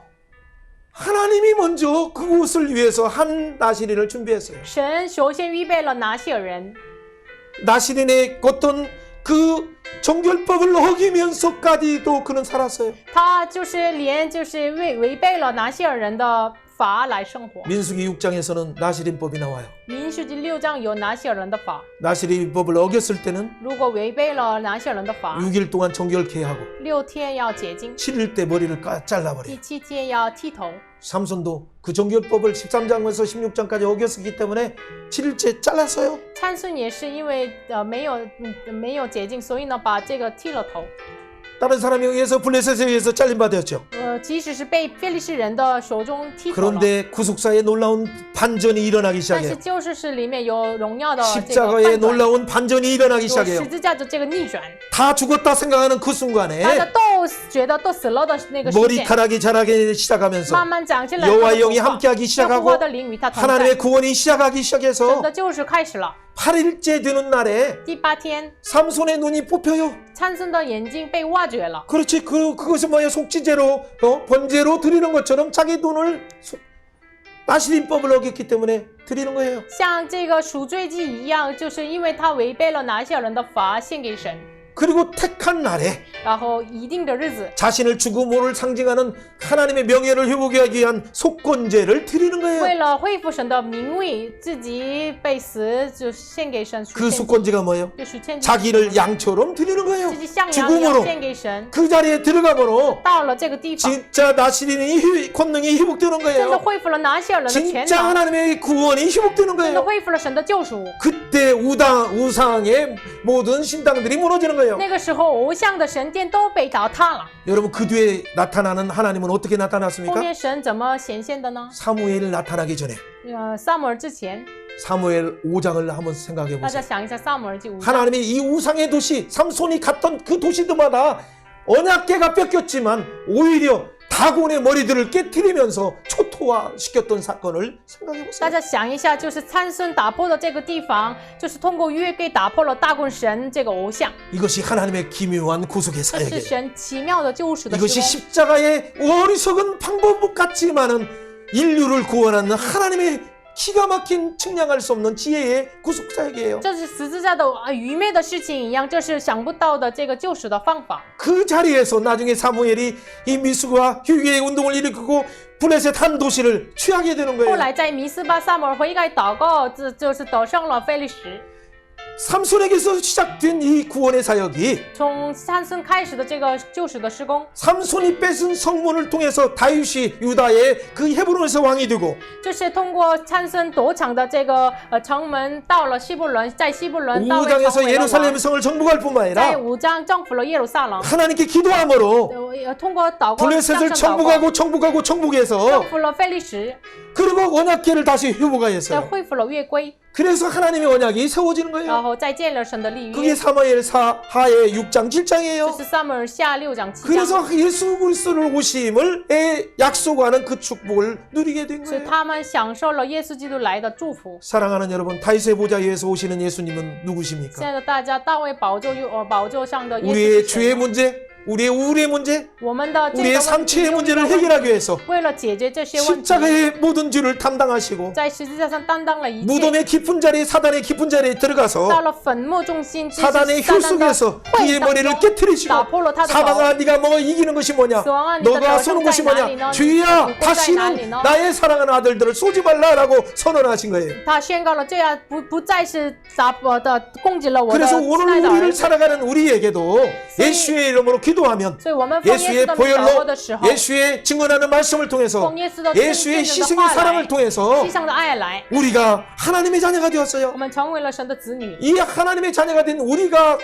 하나님이 먼저 그곳을 위해서 한 나시린을 준비했어요. 神首先预备了拿西尔人， 나시린의 어떤 그 정결법을 어기면서까지도 그는 살았어요. 他就是连就是违背了拿西尔人的法来生活。 민수기 6장에서는 나시린법이 나와요. 民数记6章有拿西尔人的法， 나시린법을 어겼을 때는 如果违背了拿西尔人的法， 6일 동안 정결케 하고 6天要解经， 7일 때 머리를 第 잘라버려요. 7天要剃头。 삼손도 그 정결법을 13장에서 16장까지 어겼기 때문에 7일째 잘랐어요. 参孙也是因为没有解禁，所以呢把这个剃了头。 다른 사람에 의해서 블레셋에 의해서 잘림받았죠. 即使是被非利士人的手中剃头了， 그런데 구속사에 놀라운 반전이 일어나기 但是 시작해요. 救世史里面有荣耀的这个 십자가에 反转， 놀라운 반전이 일어나기 有 시작해요. 十字架的这个逆转， 다 죽었다 생각하는 그 大家 순간에 都觉得都死了的那个时间， 머리카락이 자라기 시작하면서 慢慢长进来， 여호와의 영이 함께하기 复 시작하고 活的灵与他同在， 하나님의 구원이 시작하기 神 시작해서 的救赎开始了。 8일째 되는 날에 第8天， 삼손의 눈이 뽑혀요. 参孙的眼睛被挖掘了， 그렇지. 그것은 뭐예요? 속지제로 번제로 드리는 것처럼 자기 돈을 나시린법을 어겼기 때문에 드리는 거예요. 像这个赎罪祭一样，就是因为他违背了拿西尔人的法，献给神。 그리고 택한 날에 然后一定的日子， 자신을 죽음으로 상징하는 하나님의 명예를 회복하기 위한 속건제를 드리는 为 거예요. 了恢复神的名誉，自己被死就献给神。 그 속건제가 뭐예요? 就赎愆祭， 자기를 양처럼 드리는 거예요. 自己像羊一样 죽음으로 献给神。 그 자리에 들어가므로 到了这个地方， 진짜 나시린의 권능이 회복되는 真的 거예요. 恢复了拿西尔人的全 진짜 能， 하나님의 구원이 회복되는 真的 거예요. 恢复了神的救赎。 그때 우상의 모든 신당들이 무너지는 거예요. 那个时候，偶像的神殿都被倒塌了。 여러분 그 뒤에 나타나는 하나님은 어떻게 后 나타났습니까? 面神怎么显现的呢？ 사무엘 나타나기 전에 撒母耳之前， 사무엘 5장을 한번 생각해 大家 보세요. 想一下撒母耳记5章， 하나님이 이 우상의 도시 삼손이 갔던 그 도시들마다 언약궤가 뺏겼지만 오히려 다곤의 머리들을 깨트리면서 초토화시켰던 사건을 생각해 大 보세요. 家想一下，就是参孙打破的这个地方，就是通过约柜打破了大棍神这个偶像， 이것이 하나님의 기묘한 구속의 这是 사역이에요. 神奇妙的救赎的 이것이 施工。 십자가의 어리석은 방법 같지만은 인류를 구원하는 하나님의 기가 막힌 측량할 수 없는 지혜의 구속사역이에요. 这是十字架的愚昧的事情一样，这是想不到的这个救赎的方法。 그 자리에서 나중에 사무엘이 이 미스과 휴게의 운동을 일으키고 블레셋 한 도시를 취하게 되는 后 거예요. 来在弥斯巴撒母耳悔改祷告，这就是得胜了非利士。 삼손에게서 시작된 이 구원의 사역이 从参孙开始的这个救赎的施工， 삼손이 뺏은 성문을 통해서 다윗이 유다의 그 헤브론에서 왕이 되고 就是通过参孙夺抢的这个城门，到了希伯伦，在希伯伦大卫成 5장에서 为了 예루살렘 王， 성을 정복할 뿐만 在 아니라 5章征服了耶路撒冷， 하나님께 기도함으로 通过祷告向 블레셋을 上祷告， 정복하고 征 정복해서 服了非利士， 그리고 언약궤를 다시 再 회복하였어요. 恢复了约规， 그래서 하나님의 언약이 세워지는 然 거예요. 后再建了神的立 그게 约。 사무엘 하의 6장 这 7장이에요. 是撒母耳下6章7章， 그래서 예수 그리스도를 오심을 약속하는 그 축복을 누리게 된 所以 거예요. 他们享受了耶稣基督来的祝福。 사랑하는 여러분, 다윗의 보좌에서 오시는 예수님은 亲 누구십니까? 爱的大家，大卫宝座上的耶 우리의 稣是 죄의 谁呢？ 문제, 우리의 우울의 문제, 我们的这 우리의 个问题 상처의 문제를 해결하기 위해서 为了解决这些问题， 십자가의 모든 죄를 담당하시고 在十字架上担当了一切。 무덤의 깊은 자리에 사단의 깊은 자리에 到 들어가서 了坟墓中心，这是 사단의 撒旦的 휴속에서 会 그의 当 머리를 中 깨뜨리시고 打破了他的 사단아 宝。 네가 뭐 이기는 것이 뭐냐? 死亡啊，你的 너가 得 쏘는 胜 것이 在哪里 뭐냐? 呢？ 주의야 你会在哪里 다시는 呢？ 나의 사랑하는 아들들을 쏘지 말라라고 선언하신 거예요. 他宣告了，这样不再是攻击了我的 그래서 亲 오늘 爱的儿 우리를 子。 살아가는 우리에게도 예수의 이름으로 기도하면 所以我们奉耶稣 예수의 的名祷告 보혈로 的时候， 예수의 증언하는 말씀을 통해서 奉耶稣的 예수의 真正 희생의 的话 사랑을 来， 통해서 牺牲的爱来， 우리가 하나님의 자녀가 我 되었어요. 们成为了神的子女。 이 하나님의 자녀가 된 우리가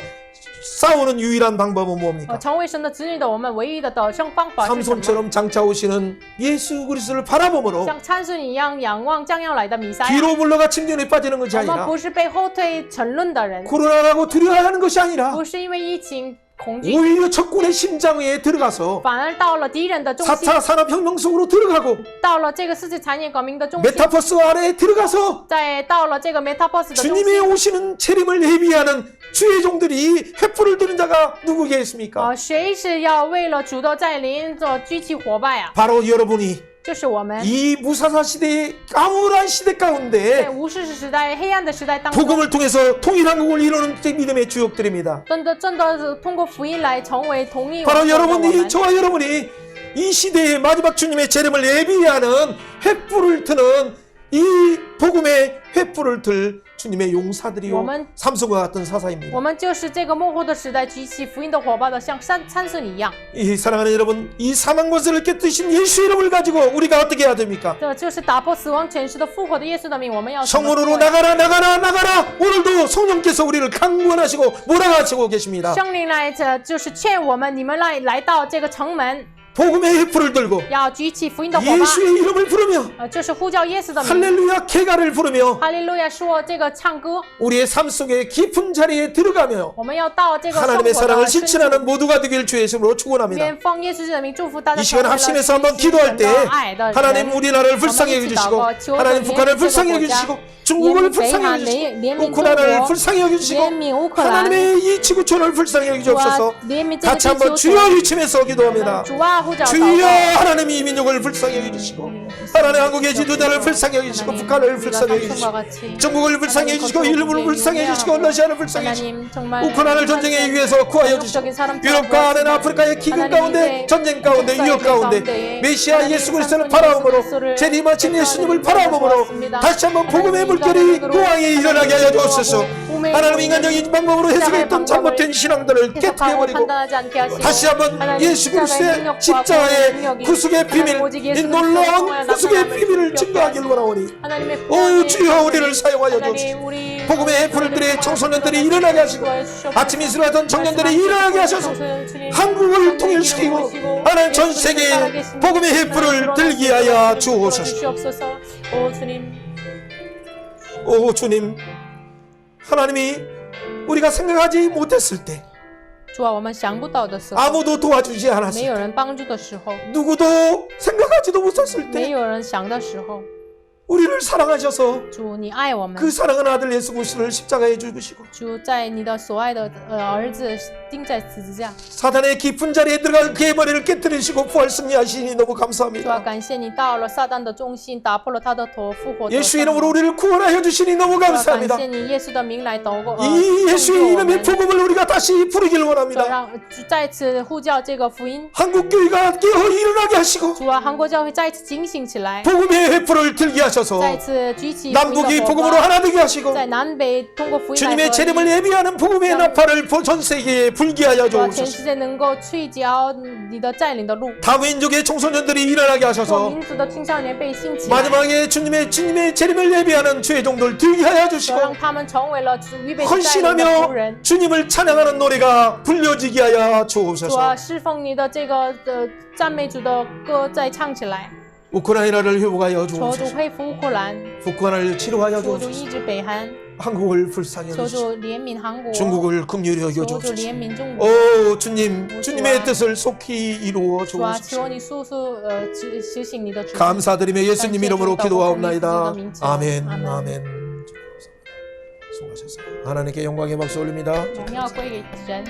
싸우는 유일한 방법은 뭡니까? 成为神的子女的我们唯一的得胜方法是什么？ 삼손처럼 장차 오시는 예수 그리스도를 바라보므로 像参孙一样仰望将要来的弥赛亚。 뒤로 물러가 침전에 빠지는 것이 我们 아니라 不是被后退沉沦的人， 코로나라고 두려워하는 것이 아니라 不是因为疫情恐惧， 오히려 적군의 심장에 들어가서 反而到了敌人的中心， 4차 산업혁명 속으로 들어가고 到了这个世界产业革命的中心， 메타버스 아래에 들어가서 再到了这个 Metaverse 的中 주님의 心。 오시는 재림을 예비하는 주의 종들이 횃불을 드는 자가 누구겠습니까? 谁是要为了主的再临做举起火把呀？ 바로 여러분이 就是我们 이 무사사 시대의 암울한 시대 在 가운데 无事时代、黑暗的时代当中， 복음을 통해서 통일한국을 이루는 믿음의 주역들입니다. 真的通过福音来成为同一 바로 我们。 여러분이 저와 여러분이 이 시대의 마지막 주님의 재림을 예비하는 횃불을 트는 이 복음의 횃불을 들 주님의 용사들이요 오만- 삼손과 같은 사사입니다. 我们就是这个幕后的时代举起福音的火把的，像参孙一样。 이 사랑하는 여러분, 이 사망 권세를 깨뜨리신 예수 이름을 가지고 우리가 어떻게 해야 됩니까? 这就是打破死亡权势的复活的耶稣的名，我们要怎么 성문으로 做呀？ 나가라 나가라 나가라. 오늘도 성령께서 우리를 강권하시고 몰아가시고 계십니다. 圣灵来，就是劝我们，你们来到这个城门， 복음의 횃불을 들고 要举起福音的火把， 예수의 이름을 부르며 就是呼叫耶稣的名。 할렐루야 개가를 부르며 哈利路亚，说这个唱歌， 우리의 삶 속에 깊은 자리에 들어가며 我们要到这个生 하나님의 活 사랑을 的深处 실천하는 모두가 되길 주의 이름으로 里 축원합니다. 面，奉耶稣基督的名祝福大家 이 시간 成为了 합심해서 한번 信 기도할 神 때 的爱的人。 하나님 우리나라를 불쌍히 여겨주시고 하나님 북한을 불쌍히 여겨주시고 중국을 불쌍히 여겨주시고 우크라이나를 불쌍히 여겨주시고 하나님의 이 지구촌을 불쌍히 여겨주옵소서. 같이 한번 주여 유침해서 기도합니다. 主啊，呼召祷 주여 告。 하나님 이 민족을 불쌍히 여겨주시고 하나님 한국의 지도자를 불쌍히 여겨주시고 북한을 불쌍히 여겨주시고 중국을 불쌍히 해주시고 일본을 불쌍히 해주시고 러시아를 불쌍히 해주시고 우크라이나 전쟁에 위해서 구하여 주시고 유럽과 아는 아프리카의 기근 가운데 전쟁 가운데 위협 가운데 메시아 예수 그리스도를 바라봄으로 재림하신 예수님을 바라봄으로 다시 한번 복음의 물결이 고항에 일어나게 하여 주옵소서. 하나님 인간적인 방법으로 해석했던 잘못된 신앙들을 깨뜨려 버리고 다시 한번 예수 그리스도의 십자가의 구속의 비밀, 이 놀라운 구속의 비밀을 증거하길 원하오니 오 주여 우리를 사용하여 주옵소서. 복음의 횃불들의 청소년들이 일어나게 하시고 아침 이슬 하던 청년들이 일어나게 하셔서 한국을 통일시키고 하나님 전 세계에 복음의 횃불을 들게 하여 주옵소서. 오 주님, 하나님이 우리가 생각하지 못했을 때 主啊，我们想不到的时候， 아무도 도와주지 没 않았을 有 때 人帮助的时候， 누구도 생각하지도 못했을 没 때 有人想的时候， 우리를 사랑하셔서 主你爱我们， 그 사랑하는 아들 예수 그리스도를 십자가에 죽으시고 主在你的所爱的儿子钉在十字架。 사단의 깊은 자리에 들어갈 그의 머리를 깨뜨리시고 부활 승리하시니 너무 主啊， 감사합니다. 感谢你到了撒旦的中心，打破了他的头，复活。 예수 이름으로 우리를 구원하여 주시니 너무 感 감사합니다. 谢你耶稣的名来祷告， 이 예수의 이름의 복음을 우리가 다시 부르길 主 원합니다. 让再次呼叫这个福音。 한국 교회가 깨어 일어나게 하시고 主啊，韩国教会再一次警醒起来， 복음의 횃불을 들게 하셔서 再次举起福音 남북이 的 복음으로 火把， 하나 되게 하시고 在南北通过福音来 주님의 合一 재림을 예비하는 복음의 나팔을 전 세계에 불게 하여 主啊，全 주옵소서. 世界能够吹角你的带领的路， 다민족의 청소년들이 일어나게 做 하셔서 民族的青少年被兴起来， 마지막에 주님의 재림을 예비하는 주의 종들 들게 하여 主 주시고 让他们成为了预备带领的仆 헌신하며 人。 주님을 찬양하는 노래가 불려지게 하여 主啊， 주옵소서. 侍奉你的这个赞美主的歌再唱起来， 우크라이나를 회복하여 求主 주옵소서. 恢复乌克兰， 북한을 치료하여 求主 주옵소서. 医治北韩， 한국을 불쌍히 求 여주시고 主怜悯韩国， 중국을 긍휼히 求 여겨 主 주옵소서. 怜悯中国。 오 주님, 주님의 뜻을 속히 이루어 主啊， 주옵소서. 求你速速实行你的旨意。 감사드리며 예수님 이름으로 기도하옵나이다. 아멘. 아멘. 아멘. 아멘. 수고하셨어요. 하나님께 영광의 박수 올립니다. 荣耀归给神。